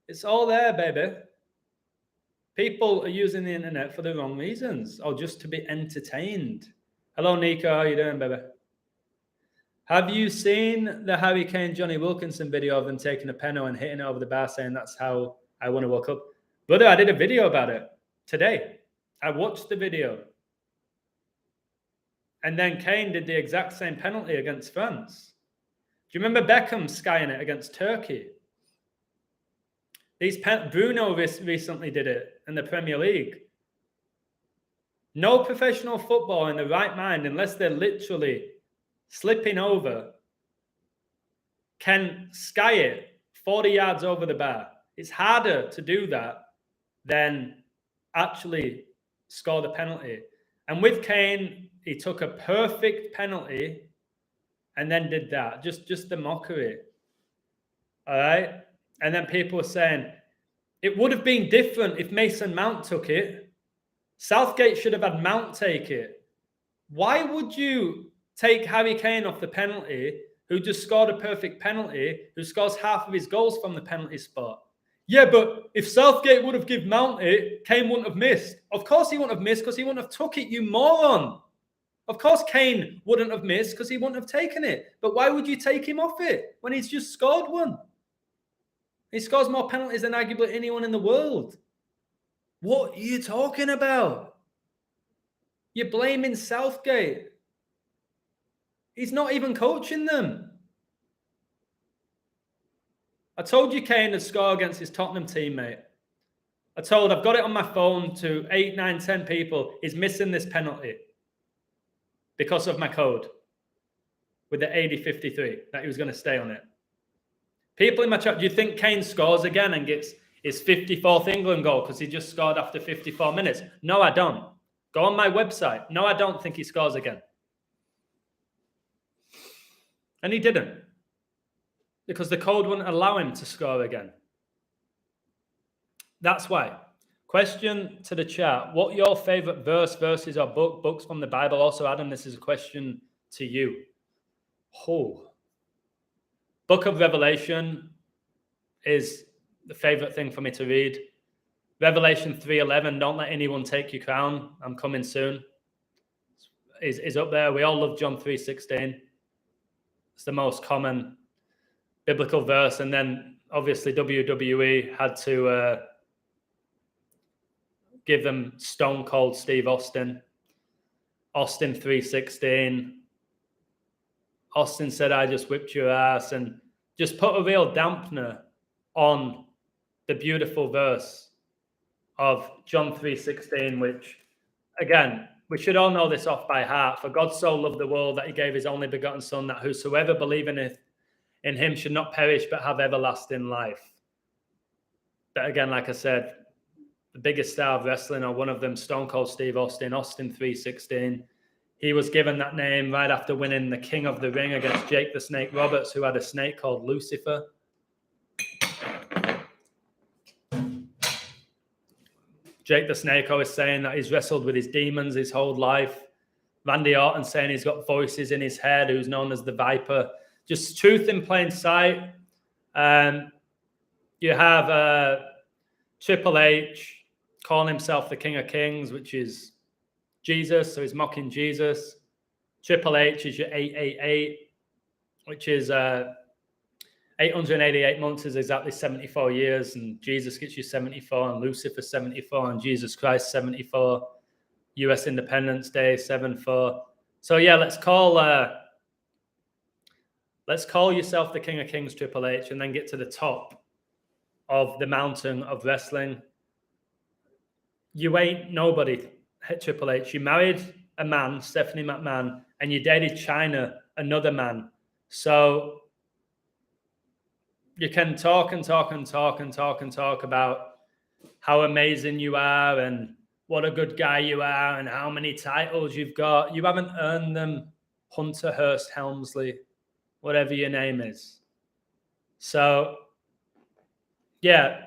A: It's all there, baby. People are using the internet for the wrong reasons or just to be entertained. Hello, Nico. How you doing, baby? Have you seen the Harry Kane, Johnny Wilkinson video of them taking a penno and hitting it over the bar saying that's how I want to World Cup? Brother, I did a video about it today. I watched the video. And then Kane did the exact same penalty against France. Do you remember Beckham skying it against Turkey? Bruno recently did it in the Premier League. No professional footballer in the right mind, unless they're literally slipping over, can sky it 40 yards over the bar. It's harder to do that than actually score the penalty. And with Kane, he took a perfect penalty and then did that. Just the mockery. All right? And then people were saying, it would have been different if Mason Mount took it. Southgate should have had Mount take it. Why would you take Harry Kane off the penalty, who just scored a perfect penalty, who scores half of his goals from the penalty spot? Yeah, but if Southgate would have given Mount it, Kane wouldn't have missed. Of course he wouldn't have missed because he wouldn't have took it, you moron. Of course Kane wouldn't have missed because he wouldn't have taken it. But why would you take him off it when he's just scored one? He scores more penalties than arguably anyone in the world. What are you talking about? You're blaming Southgate. He's not even coaching them. I told you Kane had scored against his Tottenham teammate. I've got it on my phone to 8, 9, 10 people. He's missing this penalty because of my code with the 80-53 that he was going to stay on it. People in my chat, do you think Kane scores again and gets his 54th England goal because he just scored after 54 minutes? No, I don't. Go on my website. No, I don't think he scores again. And he didn't. Because the code wouldn't allow him to score again. That's why. Question to the chat. What your favorite verses or books from the Bible? Also, Adam, this is a question to you. Book of Revelation is the favorite thing for me to read. Revelation 3:11, don't let anyone take your crown. I'm coming soon. Is up there. We all love John 3:16. It's the most common biblical verse. And then obviously WWE had to give them Stone Cold Steve Austin. Austin 3:16. Austin said, I just whipped your ass, and just put a real dampener on the beautiful verse of John 3:16, which, again, we should all know this off by heart. For God so loved the world that he gave his only begotten son, that whosoever believeth in him should not perish but have everlasting life. But again, like I said, the biggest star of wrestling, or one of them, Stone Cold Steve Austin, Austin 3:16. He was given that name right after winning the King of the Ring against Jake the Snake Roberts, who had a snake called Lucifer. Jake the Snake always saying that he's wrestled with his demons his whole life. Randy Orton saying he's got voices in his head, who's known as the Viper. Just truth in plain sight. You have Triple H calling himself the King of Kings, which is Jesus, so he's mocking Jesus. Triple H is your 888, which is 888 months is exactly 74 years, and Jesus gets you 74, and Lucifer 74, and Jesus Christ 74. US Independence Day 74. So yeah, let's call yourself the King of Kings, Triple H, and then get to the top of the mountain of wrestling. You ain't nobody, Triple H. You married a man, Stephanie McMahon, and you dated China, another man. So you can talk and talk and talk and talk and talk about how amazing you are and what a good guy you are and how many titles you've got. You haven't earned them, Hunter Hurst Helmsley, whatever your name is. So, yeah,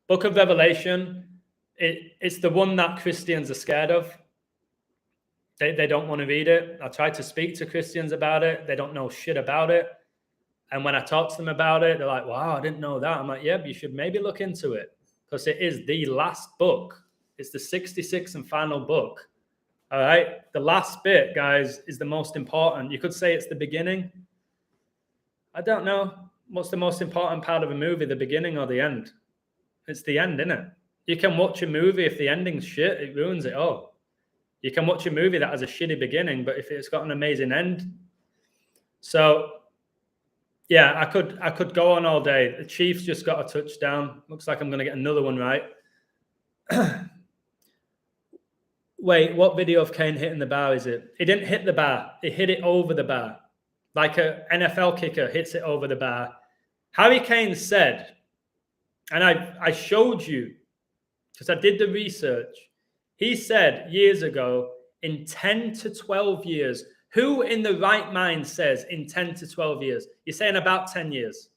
A: Book of Revelation, it's the one that Christians are scared of. They don't want to read it. I try to speak to Christians about it. They don't know shit about it. And when I talk to them about it, they're like, wow, I didn't know that. I'm like, yeah, but you should maybe look into it because it is the last book. It's the 66th and final book. All right. The last bit, guys, is the most important. You could say it's the beginning. I don't know. What's the most important part of a movie, the beginning or the end? It's the end, isn't it? You can watch a movie. If the ending's shit, it ruins it all. You can watch a movie that has a shitty beginning, but if it's got an amazing end. So, yeah, I could go on all day. The Chiefs just got a touchdown. Looks like I'm going to get another one right. Wait, what video of Kane hitting the bar is it? He didn't hit the bar. He hit it over the bar. Like an NFL kicker hits it over the bar. Harry Kane said, and I showed you, because I did the research, he said years ago, in 10 to 12 years, who in the right mind says in 10 to 12 years? You're saying about 10 years,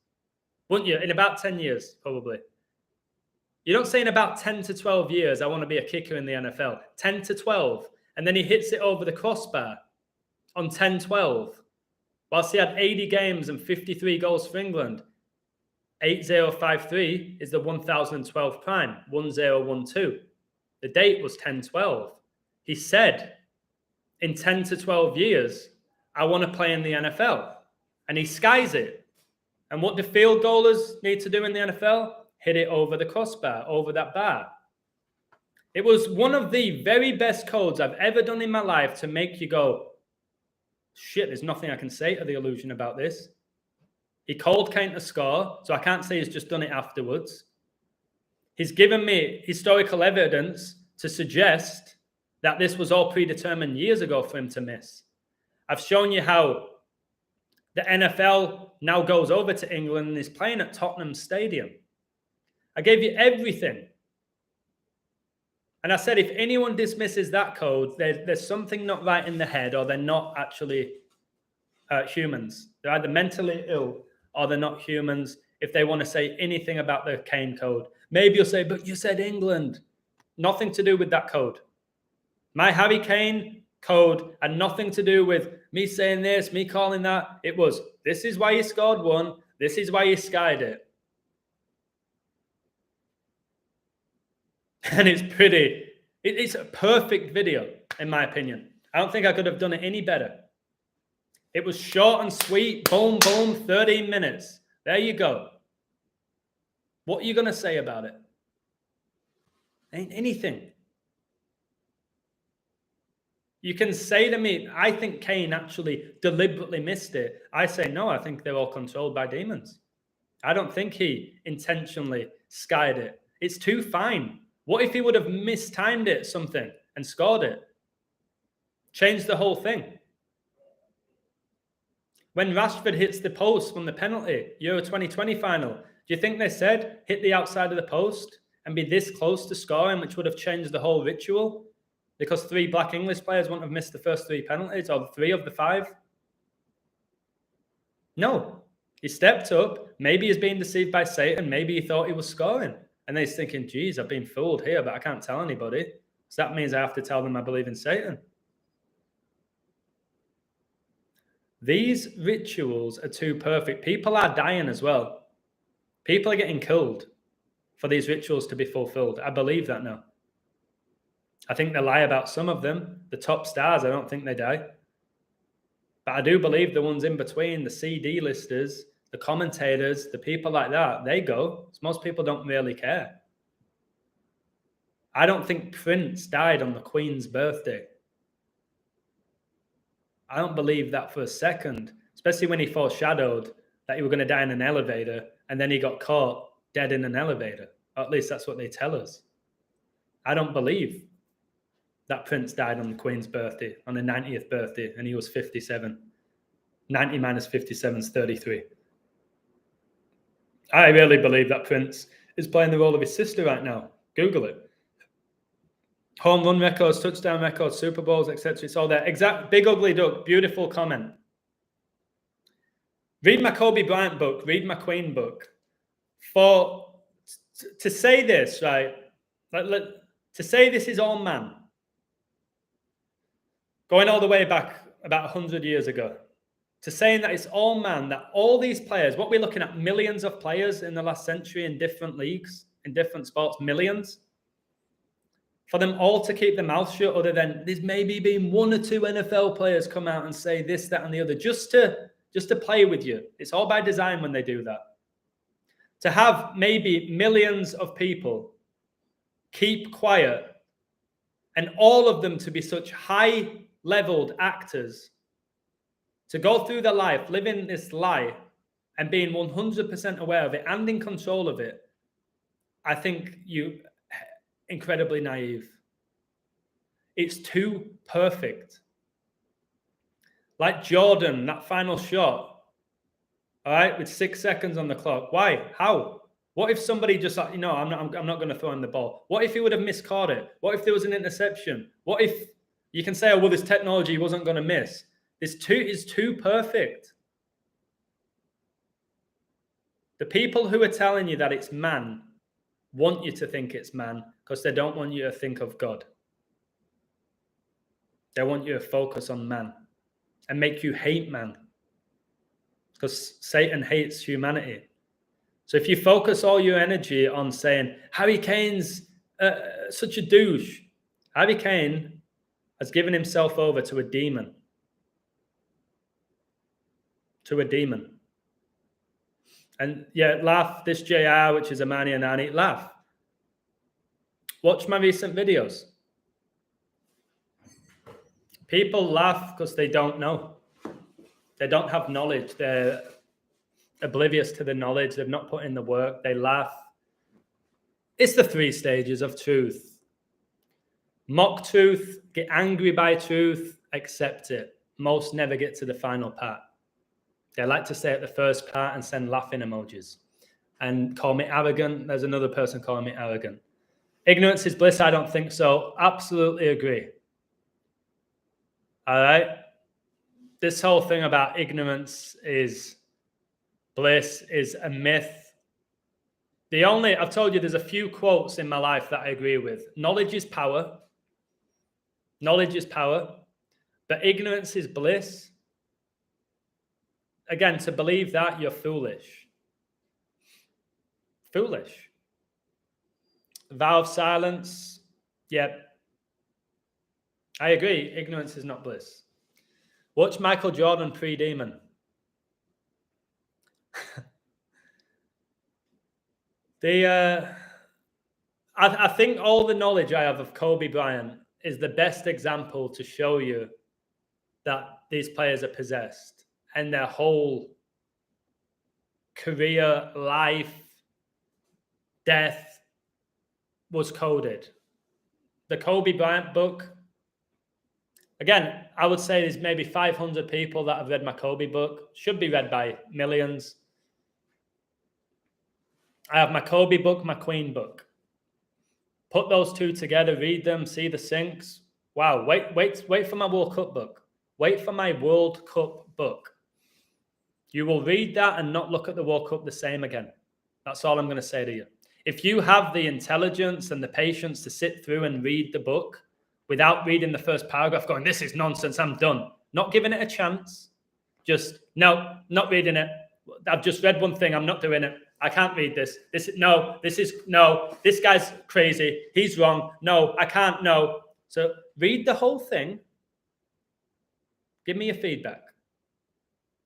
A: wouldn't you? In about 10 years, probably. You don't say in about 10 to 12 years, I want to be a kicker in the NFL. 10 to 12. And then he hits it over the crossbar on 10-12. Whilst he had 80 games and 53 goals for England. 8053 is the 1012 prime, 1012. The date was 10-12. He said, in 10 to 12 years, I want to play in the NFL. And he skies it. And what do field goalers need to do in the NFL? Hit it over the crossbar, over that bar. It was one of the very best codes I've ever done in my life to make you go, shit, there's nothing I can say to the illusion about this. He called Kane to score, so I can't say he's just done it afterwards. He's given me historical evidence to suggest that this was all predetermined years ago for him to miss. I've shown you how the NFL now goes over to England and is playing at Tottenham Stadium. I gave you everything. And I said, if anyone dismisses that code, there's something not right in the head, or they're not actually humans. They're either mentally ill or they're not humans if they want to say anything about the Kane code. Maybe you'll say, but you said England. Nothing to do with that code. My Harry Kane code had nothing to do with me saying this, me calling that. It was, this is why you scored one. This is why you skied it. And it's a perfect video, in my opinion. I don't think I could have done it any better. It was short and sweet. Boom, boom, 13 minutes. There you go. What are you going to say about it? Ain't anything. You can say to me, I think Kane actually deliberately missed it. I say, no, I think they're all controlled by demons. I don't think he intentionally skied it. It's too fine. What if he would have mistimed it something and scored it? Changed the whole thing. When Rashford hits the post from the penalty, Euro 2020 final, do you think they said hit the outside of the post and be this close to scoring, which would have changed the whole ritual? Because 3 Black English players wouldn't have missed the first 3 penalties, or 3 of the 5? No. He stepped up. Maybe he's being deceived by Satan. Maybe he thought he was scoring. And then he's thinking, geez, I've been fooled here, but I can't tell anybody. So that means I have to tell them I believe in Satan. These rituals are too perfect. People are dying as well. People are getting killed for these rituals to be fulfilled. I believe that now. I think they lie about some of them. The top stars, I don't think they die. But I do believe the ones in between, the CD listers, the commentators, the people like that, they go. Most people don't really care. I don't think Prince died on the Queen's birthday. I don't believe that for a second, especially when he foreshadowed that he was going to die in an elevator and then he got caught dead in an elevator. Or at least that's what they tell us. I don't believe that Prince died on the Queen's birthday, on the 90th birthday, and he was 57. 90 minus 57 is 33. I really believe that Prince is playing the role of his sister right now, Google it. Home run records, touchdown records, Super Bowls, etc. It's all there. Exact. Big Ugly Duck, beautiful comment. Read my Kobe Bryant book. Read my Queen book. To say this, right? To say this is all man. Going all the way back about 100 years ago. To saying that it's all man, that all these players, what we're looking at, millions of players in the last century in different leagues, in different sports, millions. For them all to keep their mouth shut, other than there's maybe been 1 or 2 NFL players come out and say this, that, and the other, just to play with you. It's all by design when they do that. To have maybe millions of people keep quiet and all of them to be such high-leveled actors, to go through their life, living this lie and being 100% aware of it and in control of it, I think you incredibly naive. It's too perfect. Like Jordan, that final shot, all right, with 6 seconds on the clock. Why? How? What if somebody just like, I'm not going to throw in the ball? What if he would have miscaught it? What if there was an interception? What if you can say, oh, well, this technology wasn't going to miss? This is too perfect. The people who are telling you that it's man want you to think it's man because they don't want you to think of God. They want you to focus on man and make you hate man because Satan hates humanity. So if you focus all your energy on saying, Harry Kane's such a douche, Harry Kane has given himself over to a demon. To a demon. And yeah, laugh, this JR, which is a Mani and Nani, laugh. Watch my recent videos. People laugh because they don't know. They don't have knowledge. They're oblivious to the knowledge. They've not put in the work. They laugh. It's the 3 stages of truth. Mock truth, get angry by truth, accept it. Most never get to the final part. They like to stay at the first part and send laughing emojis and call me arrogant. There's another person calling me arrogant. Ignorance is bliss. I don't think so. Absolutely agree. All right. This whole thing about ignorance is bliss is a myth. I've told you there's a few quotes in my life that I agree with. Knowledge is power. Knowledge is power. But ignorance is bliss. Again, to believe that, you're foolish. Foolish. Vow of silence. Yep. I agree. Ignorance is not bliss. Watch Michael Jordan pre-demon. I think all the knowledge I have of Kobe Bryant is the best example to show you that these players are possessed and their whole career, life, death was coded. The Kobe Bryant book, again, I would say there's maybe 500 people that have read my Kobe book. Should be read by millions. I have my Kobe book, my Queen book. Put those 2 together, read them, see the syncs. Wow, wait for my World Cup book. Wait for my World Cup book. You will read that and not look at the World Cup the same again. That's all I'm going to say to you. If you have the intelligence and the patience to sit through and read the book without reading the first paragraph going, this is nonsense, I'm done. Not giving it a chance. Just, no, not reading it. I've just read one thing, I'm not doing it. I can't read this. This guy's crazy. He's wrong. No, I can't. No. So read the whole thing. Give me your feedback.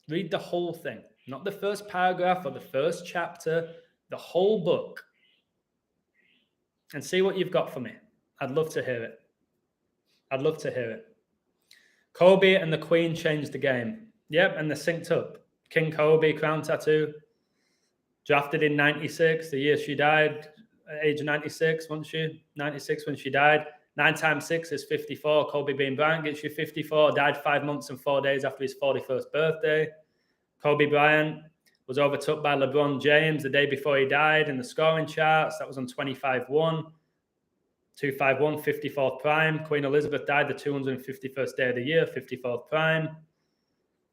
A: Read the whole thing, not the first paragraph or the first chapter, the whole book, and see what you've got for me. I'd love to hear it. I'd love to hear it. Kobe and the Queen changed the game. Yep, and they're synced up. King Kobe, crown tattoo. Drafted in 96, the year she died, age of 96, wasn't she? 96 when she died. 9 times 6 is 54. Kobe Bean Bryant gets you 54. Died 5 months and 4 days after his 41st birthday. Kobe Bryant was overtook by LeBron James the day before he died in the scoring charts. That was on 25-1. 251, 54th prime. Queen Elizabeth died the 251st day of the year, 54th prime.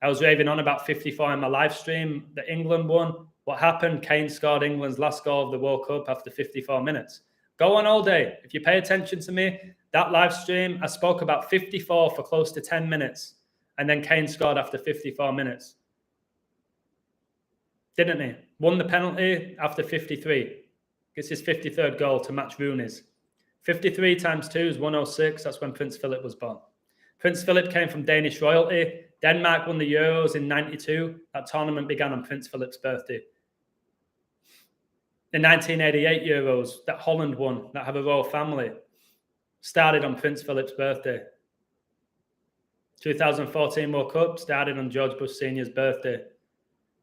A: I was raving on about 54 in my live stream that England won. What happened? Kane scored England's last goal of the World Cup after 54 minutes. Go on all day. If you pay attention to me, that live stream, I spoke about 54 for close to 10 minutes. And then Kane scored after 54 minutes. Didn't he? Won the penalty after 53. Gets his 53rd goal to match Rooney's. 53 times 2 is 106. That's when Prince Philip was born. Prince Philip came from Danish royalty. Denmark won the Euros in 92. That tournament began on Prince Philip's birthday. The 1988 Euros that Holland won, that have a royal family, started on Prince Philip's birthday. 2014 World Cup started on George Bush Sr.'s birthday.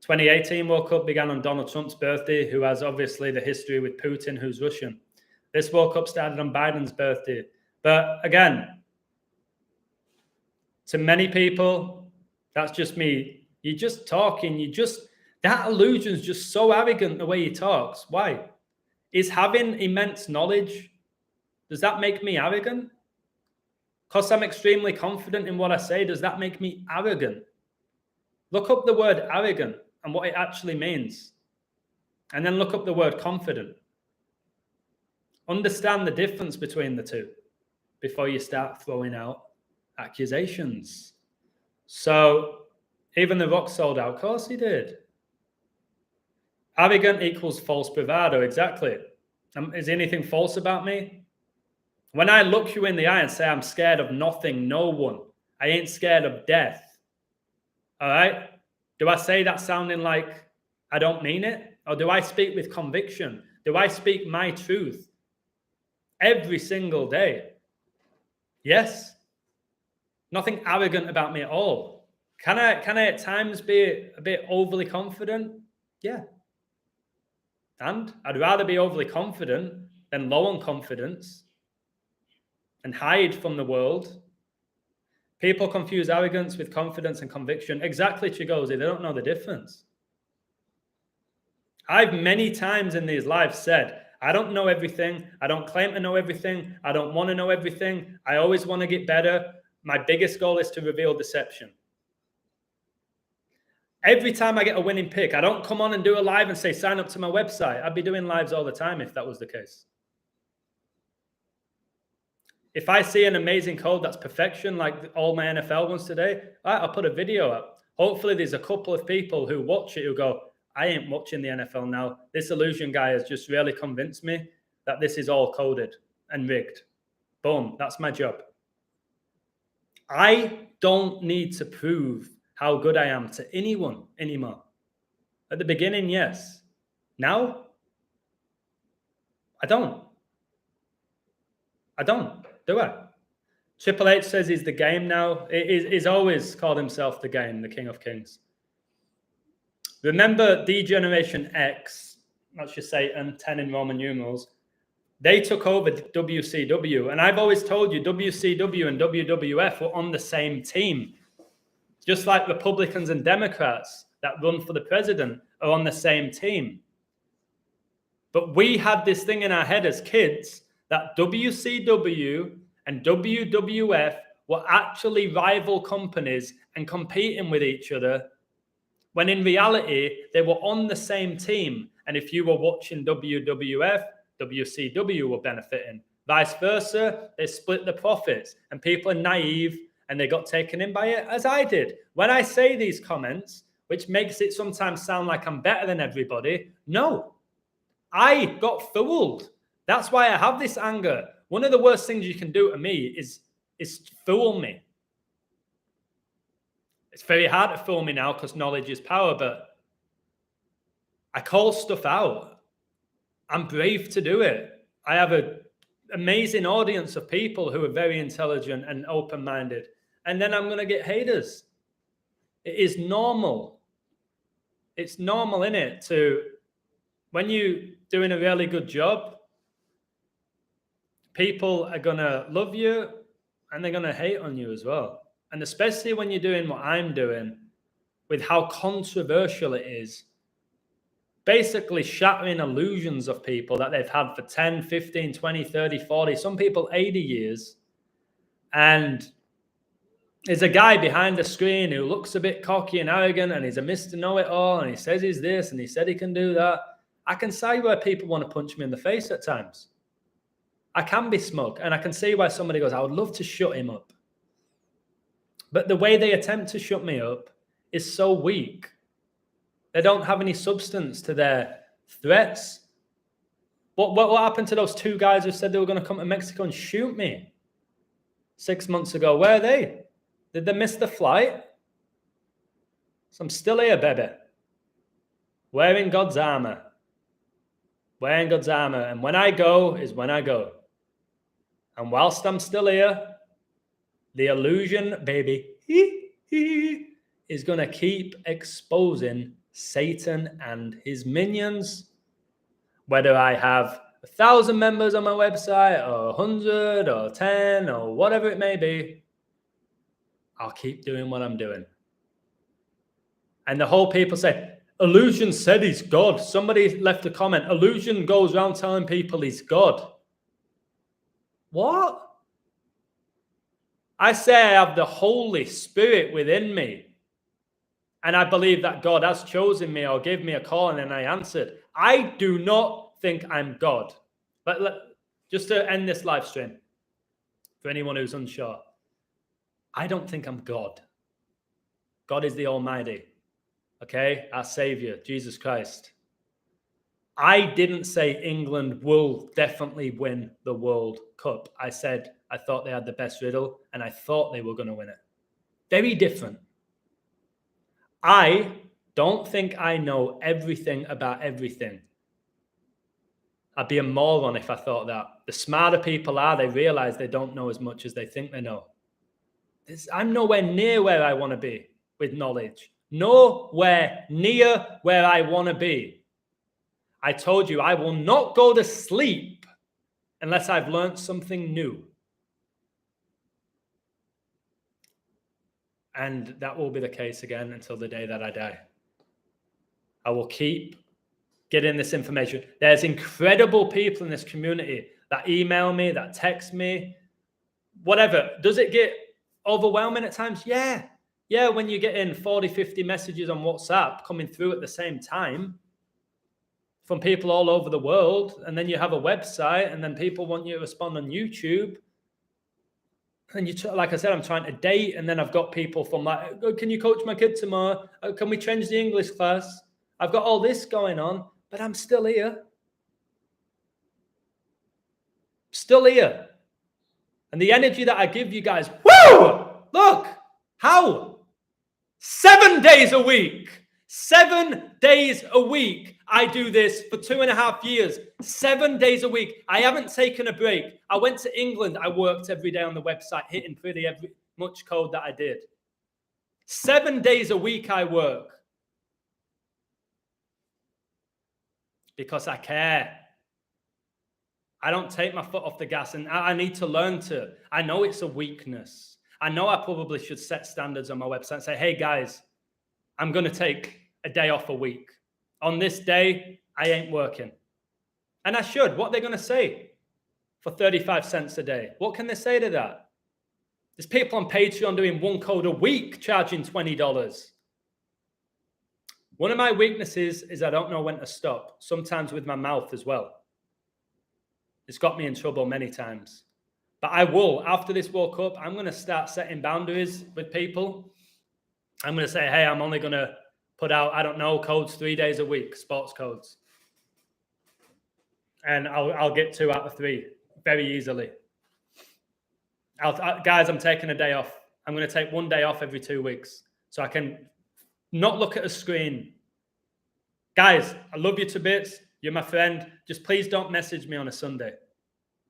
A: 2018 World Cup began on Donald Trump's birthday, who has obviously the history with Putin, who's Russian. This World Cup started on Biden's birthday. But again, to many people, that's just me. You're just talking. That illusion's just so arrogant the way he talks. Why? Is having immense knowledge, does that make me arrogant? Because I'm extremely confident in what I say, does that make me arrogant? Look up the word arrogant and what it actually means. And then look up the word confident. Understand the difference between the two before you start throwing out accusations. So even The Rock sold out. Of course he did. Arrogant equals false bravado. Exactly. Is anything false about me? When I look you in the eye and say I'm scared of nothing, no one, I ain't scared of death. All right? Do I say that sounding like I don't mean it? Or do I speak with conviction? Do I speak my truth every single day? Yes. Nothing arrogant about me at all. Can I at times be a bit overly confident? Yeah. And I'd rather be overly confident than low on confidence and hide from the world. People confuse arrogance with confidence and conviction. Exactly, Chigozi. They don't know the difference. I've many times in these lives said, I don't know everything. I don't claim to know everything. I don't want to know everything. I always want to get better. My biggest goal is to reveal deception. Every time I get a winning pick, I don't come on and do a live and say, sign up to my website. I'd be doing lives all the time if that was the case. If I see an amazing code that's perfection, like all my NFL ones today, I'll put a video up. Hopefully there's a couple of people who watch it who go, I ain't watching the NFL now. This illusion guy has just really convinced me that this is all coded and rigged. Boom, that's my job. I don't need to prove how good I am to anyone anymore. At the beginning, yes. Now, I don't. Do I? Triple H says he's the game now. He's always called himself the game, the King of Kings. Remember D-Generation X, that's just Satan, 10 in Roman numerals. They took over WCW. And I've always told you WCW and WWF were on the same team. Just like Republicans and Democrats that run for the president are on the same team. But we had this thing in our head as kids that WCW and WWF were actually rival companies and competing with each other, when in reality, they were on the same team. And if you were watching WWF, WCW were benefiting. Vice versa, they split the profits. And people are naive and they got taken in by it, as I did. When I say these comments, which makes it sometimes sound like I'm better than everybody, no, I got fooled. That's why I have this anger. One of the worst things you can do to me is fool me. It's very hard to fool me now because knowledge is power, but I call stuff out. I'm brave to do it. I have an amazing audience of people who are very intelligent and open-minded. And then I'm going to get haters. It is normal. It's normal, innit, to when you're doing a really good job, people are going to love you and they're going to hate on you as well. And especially when you're doing what I'm doing, with how controversial it is, basically shattering illusions of people that they've had for 10, 15, 20, 30, 40, some people 80 years. And there's a guy behind the screen who looks a bit cocky and arrogant, and he's a Mr. Know-it-all, and he says he's this, and he said he can do that. I can see where people want to punch me in the face at times. I can be smug, and I can see why somebody goes, I would love to shut him up. But the way they attempt to shut me up is so weak. They don't have any substance to their threats. What happened to those two guys who said they were going to come to Mexico and shoot me 6 months ago? Where are they? Did they miss the flight? So I'm still here, baby. Wearing God's armor. Wearing God's armor. And when I go is when I go. And whilst I'm still here, the illusion, baby, is going to keep exposing Satan and his minions. Whether I have 1,000 members on my website, or 100, or 10, or whatever it may be, I'll keep doing what I'm doing. And the whole people say, Illusion said he's God. Somebody left a comment. Illusion goes around telling people he's God. What? I say I have the Holy Spirit within me. And I believe that God has chosen me or gave me a call and I answered. I do not think I'm God. But just to end this live stream, for anyone who's unsure, I don't think I'm God. God is the Almighty. Okay? Our Savior, Jesus Christ. I didn't say England will definitely win the World Cup. I said I thought they had the best riddle and I thought they were going to win it. Very different. I don't think I know everything about everything. I'd be a moron if I thought that. The smarter people are, they realize they don't know as much as they think they know. I'm nowhere near where I want to be with knowledge. Nowhere near where I want to be. I told you I will not go to sleep unless I've learned something new. And that will be the case again until the day that I die. I will keep getting this information. There's incredible people in this community that email me, that text me, whatever. Does it get overwhelming at times? Yeah. Yeah, when you get in 40, 50 messages on WhatsApp coming through at the same time from people all over the world, and then you have a website, and then people want you to respond on YouTube. And like I said, I'm trying to date, and then I've got people from like, oh, can you coach my kid tomorrow? Oh, can we change the English class? I've got all this going on, but I'm still here. Still here. And the energy that I give you guys, woo! Look, how? 7 days a week. 7 days a week. I do this for 2.5 years. 7 days a week. I haven't taken a break. I went to England. I worked every day on the website, hitting pretty much code that I did. 7 days a week I work. Because I care. I don't take my foot off the gas, and I need to learn to. I know it's a weakness. I know I probably should set standards on my website and say, hey guys, I'm going to take a day off a week. On this day, I ain't working. And I should. What are they going to say for 35 cents a day? What can they say to that? There's people on Patreon doing one code a week, charging $20. One of my weaknesses is I don't know when to stop, sometimes with my mouth as well. It's got me in trouble many times. But I will, after this World Cup, I'm going to start setting boundaries with people. I'm going to say, hey, I'm only going to put out, I don't know, codes 3 days a week, sports codes. And I'll get 2 out of 3 very easily. Guys, I'm taking a day off. I'm going to take 1 day off every 2 weeks so I can not look at a screen. Guys, I love you to bits. You're my friend. Just please don't message me on a Sunday.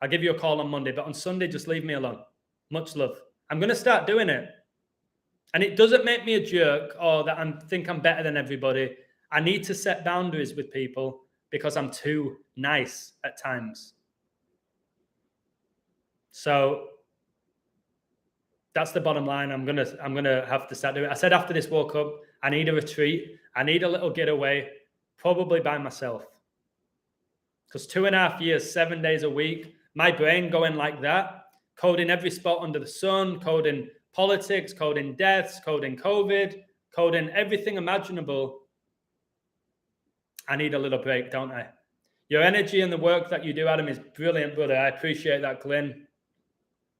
A: I'll give you a call on Monday, but on Sunday, just leave me alone. Much love. I'm going to start doing it. And it doesn't make me a jerk or that I think I'm better than everybody. I need to set boundaries with people because I'm too nice at times. So that's the bottom line. I'm gonna have to start doing it. I said after this World Cup, I need a retreat. I need a little getaway. Probably by myself. Because 2.5 years, 7 days a week, my brain going like that, coding every spot under the sun, coding politics, coding deaths, coding COVID, coding everything imaginable. I need a little break, don't I? Your energy and the work that you do, Adam, is brilliant, brother. I appreciate that, Glenn.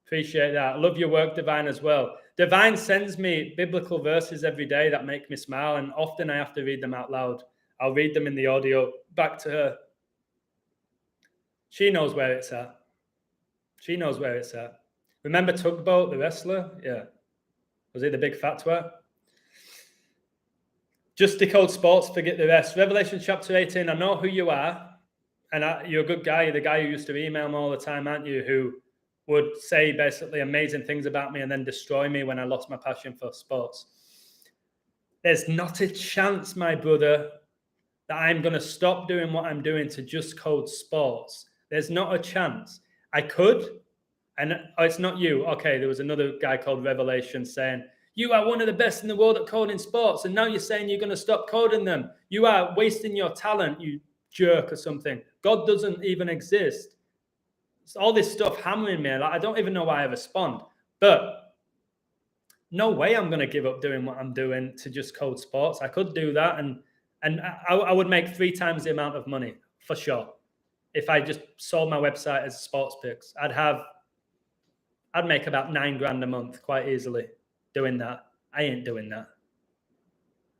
A: Appreciate that. I love your work, Divine, as well. Divine sends me biblical verses every day that make me smile, and often I have to read them out loud. I'll read them in the audio back to her. She knows where it's at. She knows where it's at. Remember Tugboat, the wrestler? Yeah. Was he the big fat twat? Just decode sports, forget the rest. Revelation chapter 18, I know who you are. And you're a good guy. You're the guy who used to email me all the time, aren't you? Who would say basically amazing things about me and then destroy me when I lost my passion for sports. There's not a chance, my brother, that I'm going to stop doing what I'm doing to just code sports. There's not a chance. I could, and it's not you. Okay, there was another guy called Revelation saying, you are one of the best in the world at coding sports, and now you're saying you're going to stop coding them. You are wasting your talent, you jerk or something. God doesn't even exist. It's all this stuff hammering me. Like, I don't even know why I respond. But no way I'm going to give up doing what I'm doing to just code sports. I could do that, and I would make 3 times the amount of money, for sure. If I just sold my website as sports picks, I'd make about $9,000 a month quite easily doing that. I ain't doing that.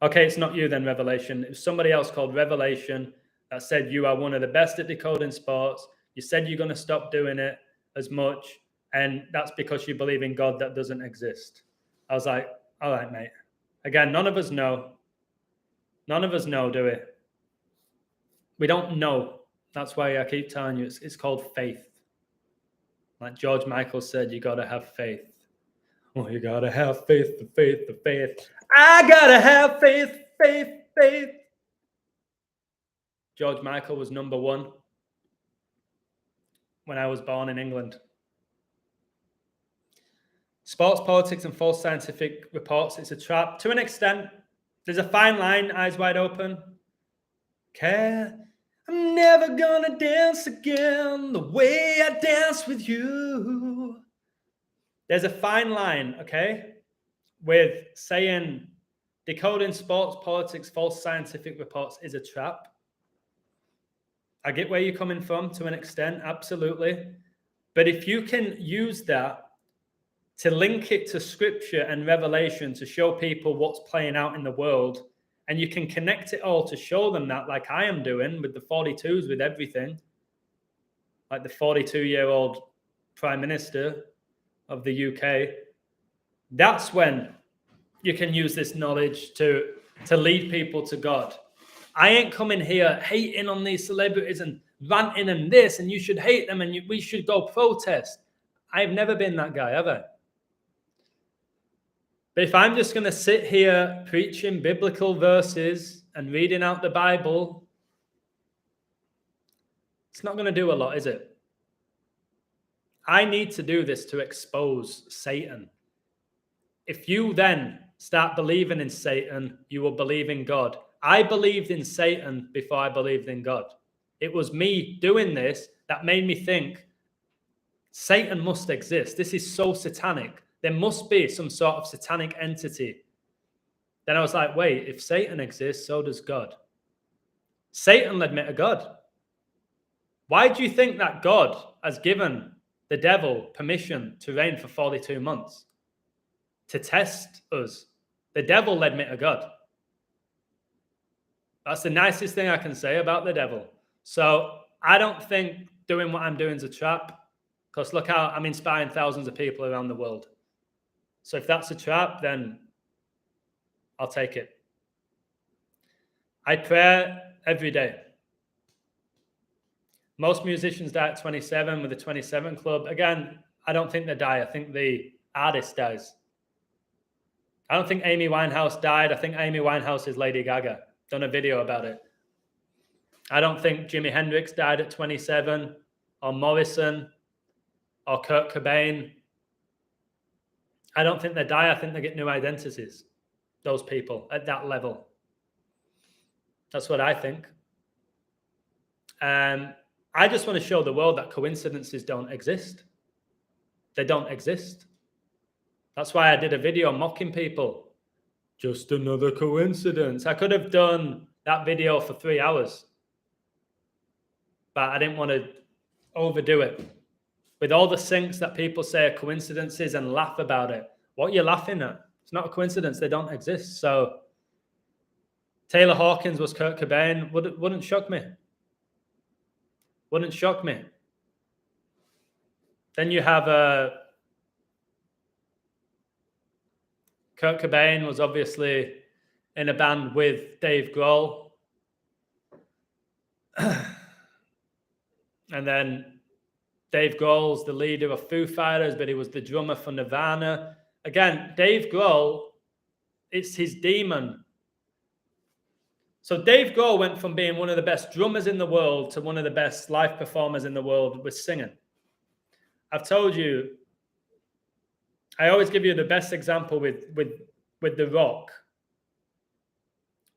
A: Okay, it's not you then, Revelation. It was somebody else called Revelation that said you are one of the best at decoding sports. You said you're going to stop doing it as much, and that's because you believe in God that doesn't exist. I was like, all right, mate. Again, none of us know. None of us know, do we? We don't know. That's why I keep telling you it's called faith. Like George Michael said, you got to have faith. Oh, you got to have faith, the faith, the faith. I got to have faith, faith, faith. George Michael was number 1 when I was born in England. Sports, politics, and false scientific reports, it's a trap. To an extent, there's a fine line, eyes wide open. Okay, I'm never gonna dance again the way I danced with you. There's a fine line, okay, with saying decoding sports, politics, false scientific reports is a trap. I get where you're coming from to an extent, absolutely. But if you can use that to link it to scripture and revelation to show people what's playing out in the world, and you can connect it all to show them that, like I am doing with the 42s, with everything, like the 42-year-old Prime Minister of the UK, that's when you can use this knowledge to lead people to God. I ain't coming here hating on these celebrities and ranting and this, and you should hate them and we should go protest. I've never been that guy, have I? But if I'm just going to sit here preaching biblical verses and reading out the Bible, it's not going to do a lot, is it? I need to do this to expose Satan. If you then start believing in Satan, you will believe in God. I believed in Satan before I believed in God. It was me doing this that made me think Satan must exist. This is so satanic. There must be some sort of satanic entity. Then I was like, wait, if Satan exists, so does God. Satan led me to God. Why do you think that God has given the devil permission to reign for 42 months? To test us. The devil led me to God. That's the nicest thing I can say about the devil. So I don't think doing what I'm doing is a trap, because look how I'm inspiring thousands of people around the world. So if that's a trap, then I'll take it. I pray every day. Most musicians die at 27 with the 27 Club. Again, I don't think they die. I think the artist dies. I don't think Amy Winehouse died. I think Amy Winehouse is Lady Gaga. Done a video about it. I don't think Jimi Hendrix died at 27, or Morrison, or Kurt Cobain. I don't think they die. I think they get new identities, those people at that level. That's what I think. I just want to show the world that coincidences don't exist. They don't exist. That's why I did a video mocking people. Just another coincidence. I could have done that video for 3 hours, but I didn't want to overdo it. With all the syncs that people say are coincidences and laugh about it. What are you laughing at? It's not a coincidence. They don't exist. So Taylor Hawkins was Kurt Cobain. Wouldn't shock me. Wouldn't shock me. Then you have Kurt Cobain was obviously in a band with Dave Grohl. And then Dave Grohl's the leader of Foo Fighters, but he was the drummer for Nirvana. Again, Dave Grohl, it's his demon. So Dave Grohl went from being one of the best drummers in the world to one of the best live performers in the world with singing. I've told you, I always give you the best example with The Rock.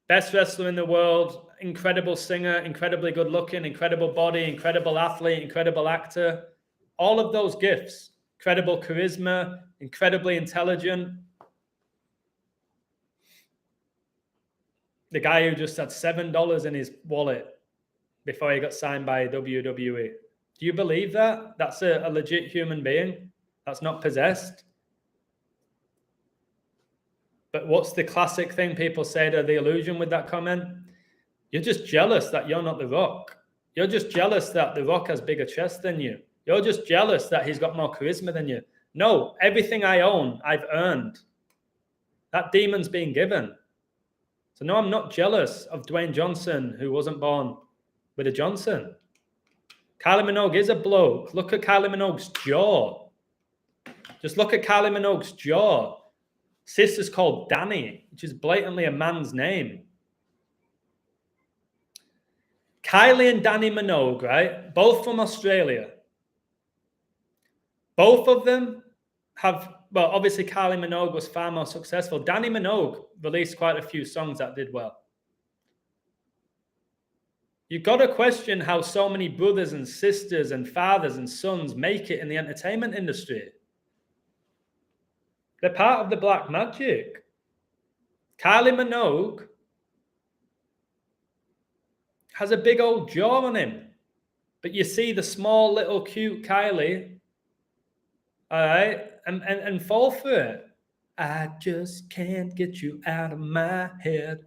A: Best wrestler in the world, incredible singer, incredibly good looking, incredible body, incredible athlete, incredible actor. All of those gifts, incredible charisma, incredibly intelligent. The guy who just had $7 in his wallet before he got signed by WWE. Do you believe that? That's a legit human being. That's not possessed. But what's the classic thing people say to the illusion with that comment? You're just jealous that you're not The Rock. You're just jealous that The Rock has bigger chest than you. You're just jealous that he's got more charisma than you. No, everything I own, I've earned. That demon's being given. So no, I'm not jealous of Dwayne Johnson, who wasn't born with a Johnson. Kylie Minogue is a bloke. Look at Kylie Minogue's jaw. Just look at Kylie Minogue's jaw. Sister's called Danny, which is blatantly a man's name. Kylie and Danny Minogue, right? Both from Australia. Both of them have, well, obviously Kylie Minogue was far more successful. Danny Minogue released quite a few songs that did well. You've got to question how so many brothers and sisters and fathers and sons make it in the entertainment industry. They're part of the black magic. Kylie Minogue has a big old jaw on him. But you see the small, little, cute Kylie, all right, and fall for it. I just can't get you out of my head.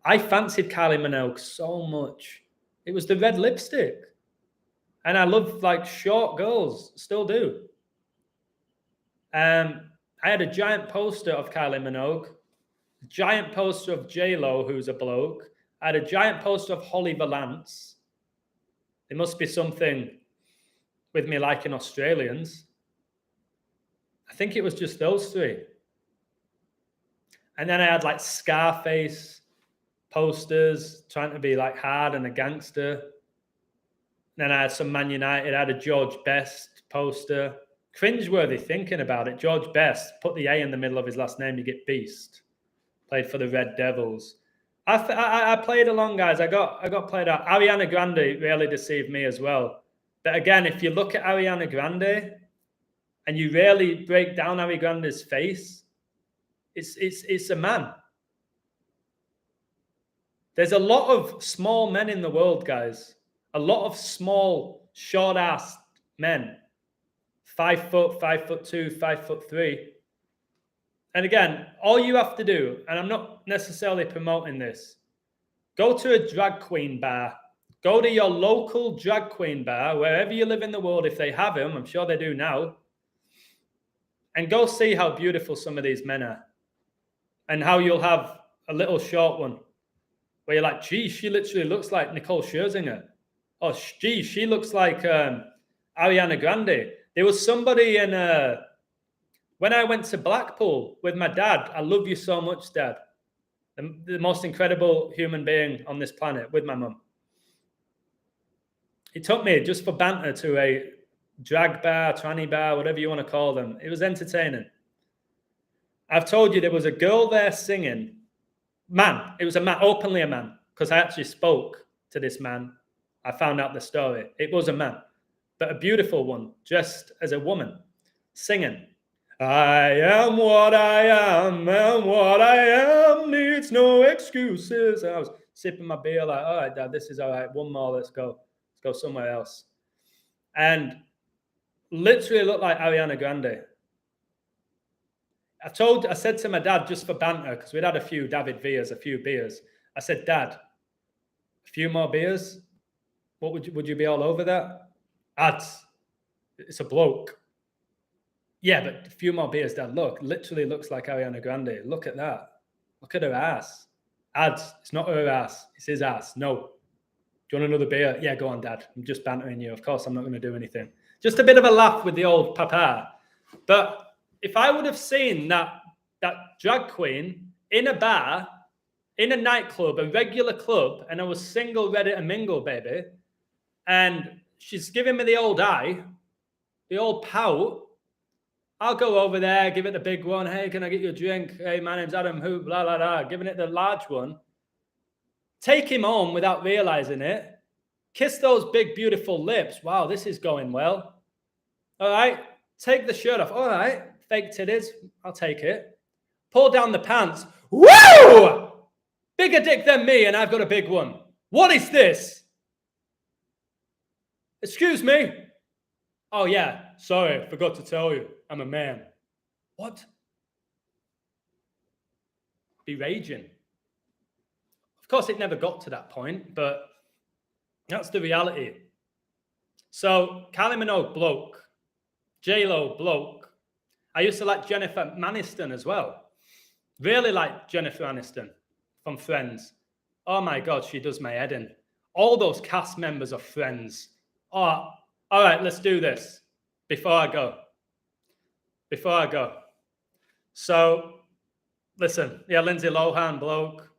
A: I fancied Kylie Minogue so much. It was the red lipstick. And I love, like, short girls. Still do. I had a giant poster of Kylie Minogue, a giant poster of J-Lo, who's a bloke. I had a giant poster of Holly Valance. There must be something with me liking Australians. I think it was just those three. And then I had like Scarface posters, trying to be like hard and a gangster. And then I had some Man United. I had a George Best poster. Cringeworthy thinking about it. George Best, put the A in the middle of his last name, you get Beast. Played for the Red Devils. I played along, guys. I got played out. Ariana Grande really deceived me as well. But again, if you look at Ariana Grande and you really break down Ariana Grande's face, it's a man. There's a lot of small men in the world, guys. A lot of small, short-assed men. 5 foot, 5'2", 5'3". And again, all you have to do, and I'm not necessarily promoting this, go to a drag queen bar. Go to your local drag queen bar, wherever you live in the world, if they have them. I'm sure they do now. And go see how beautiful some of these men are. And how you'll have a little short one where you're like, gee, she literally looks like Nicole Scherzinger. Oh, gee, she looks like Ariana Grande. There was somebody in... when I went to Blackpool with my dad, I love you so much, Dad. The most incredible human being on this planet, with my mum. He took me just for banter to a drag bar, tranny bar, whatever you want to call them. It was entertaining. I've told you there was a girl there singing. Man, it was a man, openly a man. because I actually spoke to this man. I found out the story. It was a man, but a beautiful one, dressed as a woman, singing, I am what I am, and what I am needs no excuses. And I was sipping my beer like, all right, Dad, this is all right. One more, let's go. Let's go somewhere else. And literally looked like Ariana Grande. I said to my dad, just for banter, because we'd had a few David Villas, a few beers. I said, Dad, a few more beers? What would you be all over that? Ads. It's a bloke. Yeah, but a few more beers, Dad. Look, literally looks like Ariana Grande. Look at that. Look at her ass. Ads. It's not her ass. It's his ass. No. Do you want another beer? Yeah, go on, Dad. I'm just bantering you. Of course, I'm not going to do anything. Just a bit of a laugh with the old papa. But if I would have seen that drag queen in a bar, in a nightclub, a regular club, and I was single, ready to mingle, baby, and she's giving me the old eye, the old pout, I'll go over there, give it the big one. Hey, can I get you a drink? Hey, my name's Adam Hoop, blah, blah, blah. Giving it the large one. Take him home without realizing it. Kiss those big, beautiful lips. Wow, this is going well. All right. Take the shirt off. All right. Fake titties. I'll take it. Pull down the pants. Woo! Bigger dick than me, and I've got a big one. What is this? Excuse me. Oh, yeah. Sorry, forgot to tell you. I'm a man. What? Be raging. Of course, it never got to that point, but that's the reality. So, Kylie Minogue, bloke. J-Lo, bloke. I used to like Jennifer Aniston as well. Really like Jennifer Aniston from Friends. Oh my God, she does my head in. All those cast members of Friends. Oh, all right, let's do this. Before I go. So, listen, yeah, Lindsay Lohan, bloke.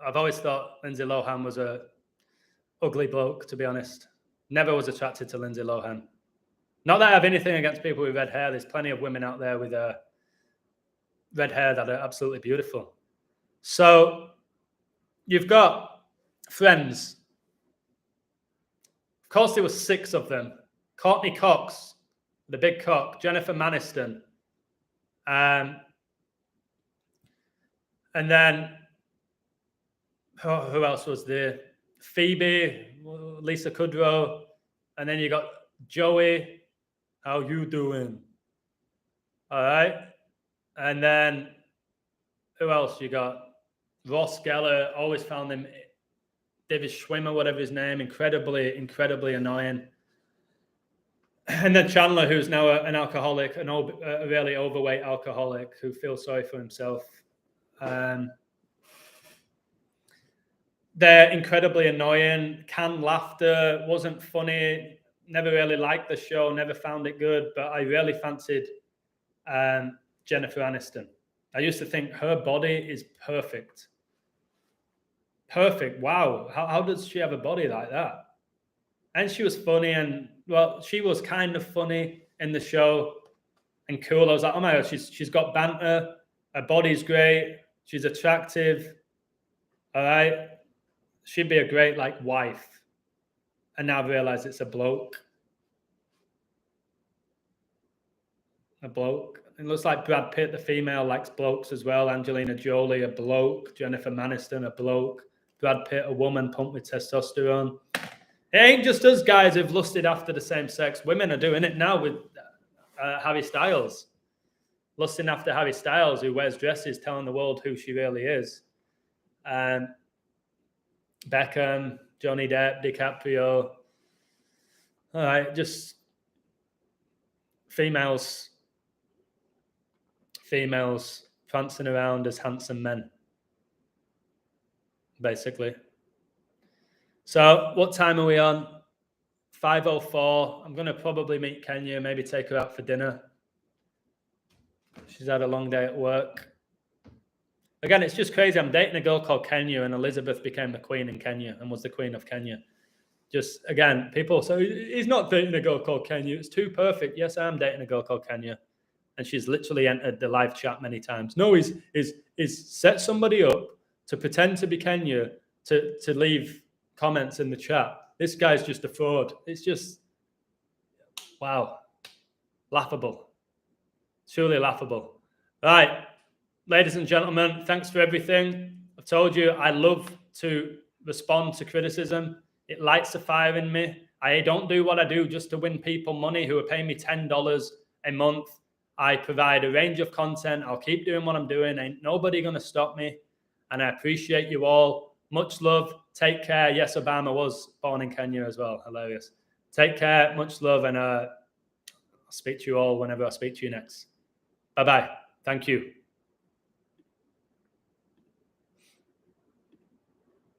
A: I've always thought Lindsay Lohan was a ugly bloke, to be honest. Never was attracted to Lindsay Lohan. Not that I have anything against people with red hair. There's plenty of women out there with red hair that are absolutely beautiful. So, you've got Friends. Of course, there were 6 of them. Courtney Cox, the big cock, Jennifer Aniston, and then who else was there? Phoebe, Lisa Kudrow, and then you got Joey. How you doing? All right, and then who else you got? Ross Geller. Always found him. David Schwimmer, whatever his name, incredibly annoying. And then Chandler, who's now an alcoholic, a really overweight alcoholic who feels sorry for himself. They're incredibly annoying. Canned laughter, wasn't funny. Never really liked the show, never found it good, but I really fancied Jennifer Aniston. I used to think her body is perfect. Perfect. Wow. How does she have a body like that? And she was funny, and well, she was kind of funny in the show and cool. I was like, oh my God, she's got banter. Her body's great. She's attractive. All right. She'd be a great wife. And now I've realized it's a bloke. A bloke. It looks like Brad Pitt, the female, likes blokes as well. Angelina Jolie, a bloke. Jennifer Aniston, a bloke. Brad Pitt, a woman pumped with testosterone. It ain't just us guys who've lusted after the same sex. Women are doing it now with Harry Styles. Lusting after Harry Styles, who wears dresses, telling the world who she really is. Beckham, Johnny Depp, DiCaprio. All right, just females prancing around as handsome men, basically. So what time are we on? 5:04. I'm going to probably meet Kenya, maybe take her out for dinner. She's had a long day at work. Again, it's just crazy. I'm dating a girl called Kenya, and Elizabeth became the queen in Kenya and was the queen of Kenya. Just, again, people say, he's not dating a girl called Kenya. It's too perfect. Yes, I am dating a girl called Kenya. And she's literally entered the live chat many times. No, he's set somebody up to pretend to be Kenya, to leave comments in the chat. This guy's just a fraud. It's just, wow, laughable. Truly laughable. Right, ladies and gentlemen, thanks for everything. I've told you I love to respond to criticism. It lights a fire in me. I don't do what I do just to win people money who are paying me $10 a month. I provide a range of content. I'll keep doing what I'm doing. Ain't nobody going to stop me. And I appreciate you all. Much love. Take care. Yes, Obama was born in Kenya as well. Hilarious. Take care. Much love. And I'll speak to you all whenever I speak to you next. Bye-bye. Thank you.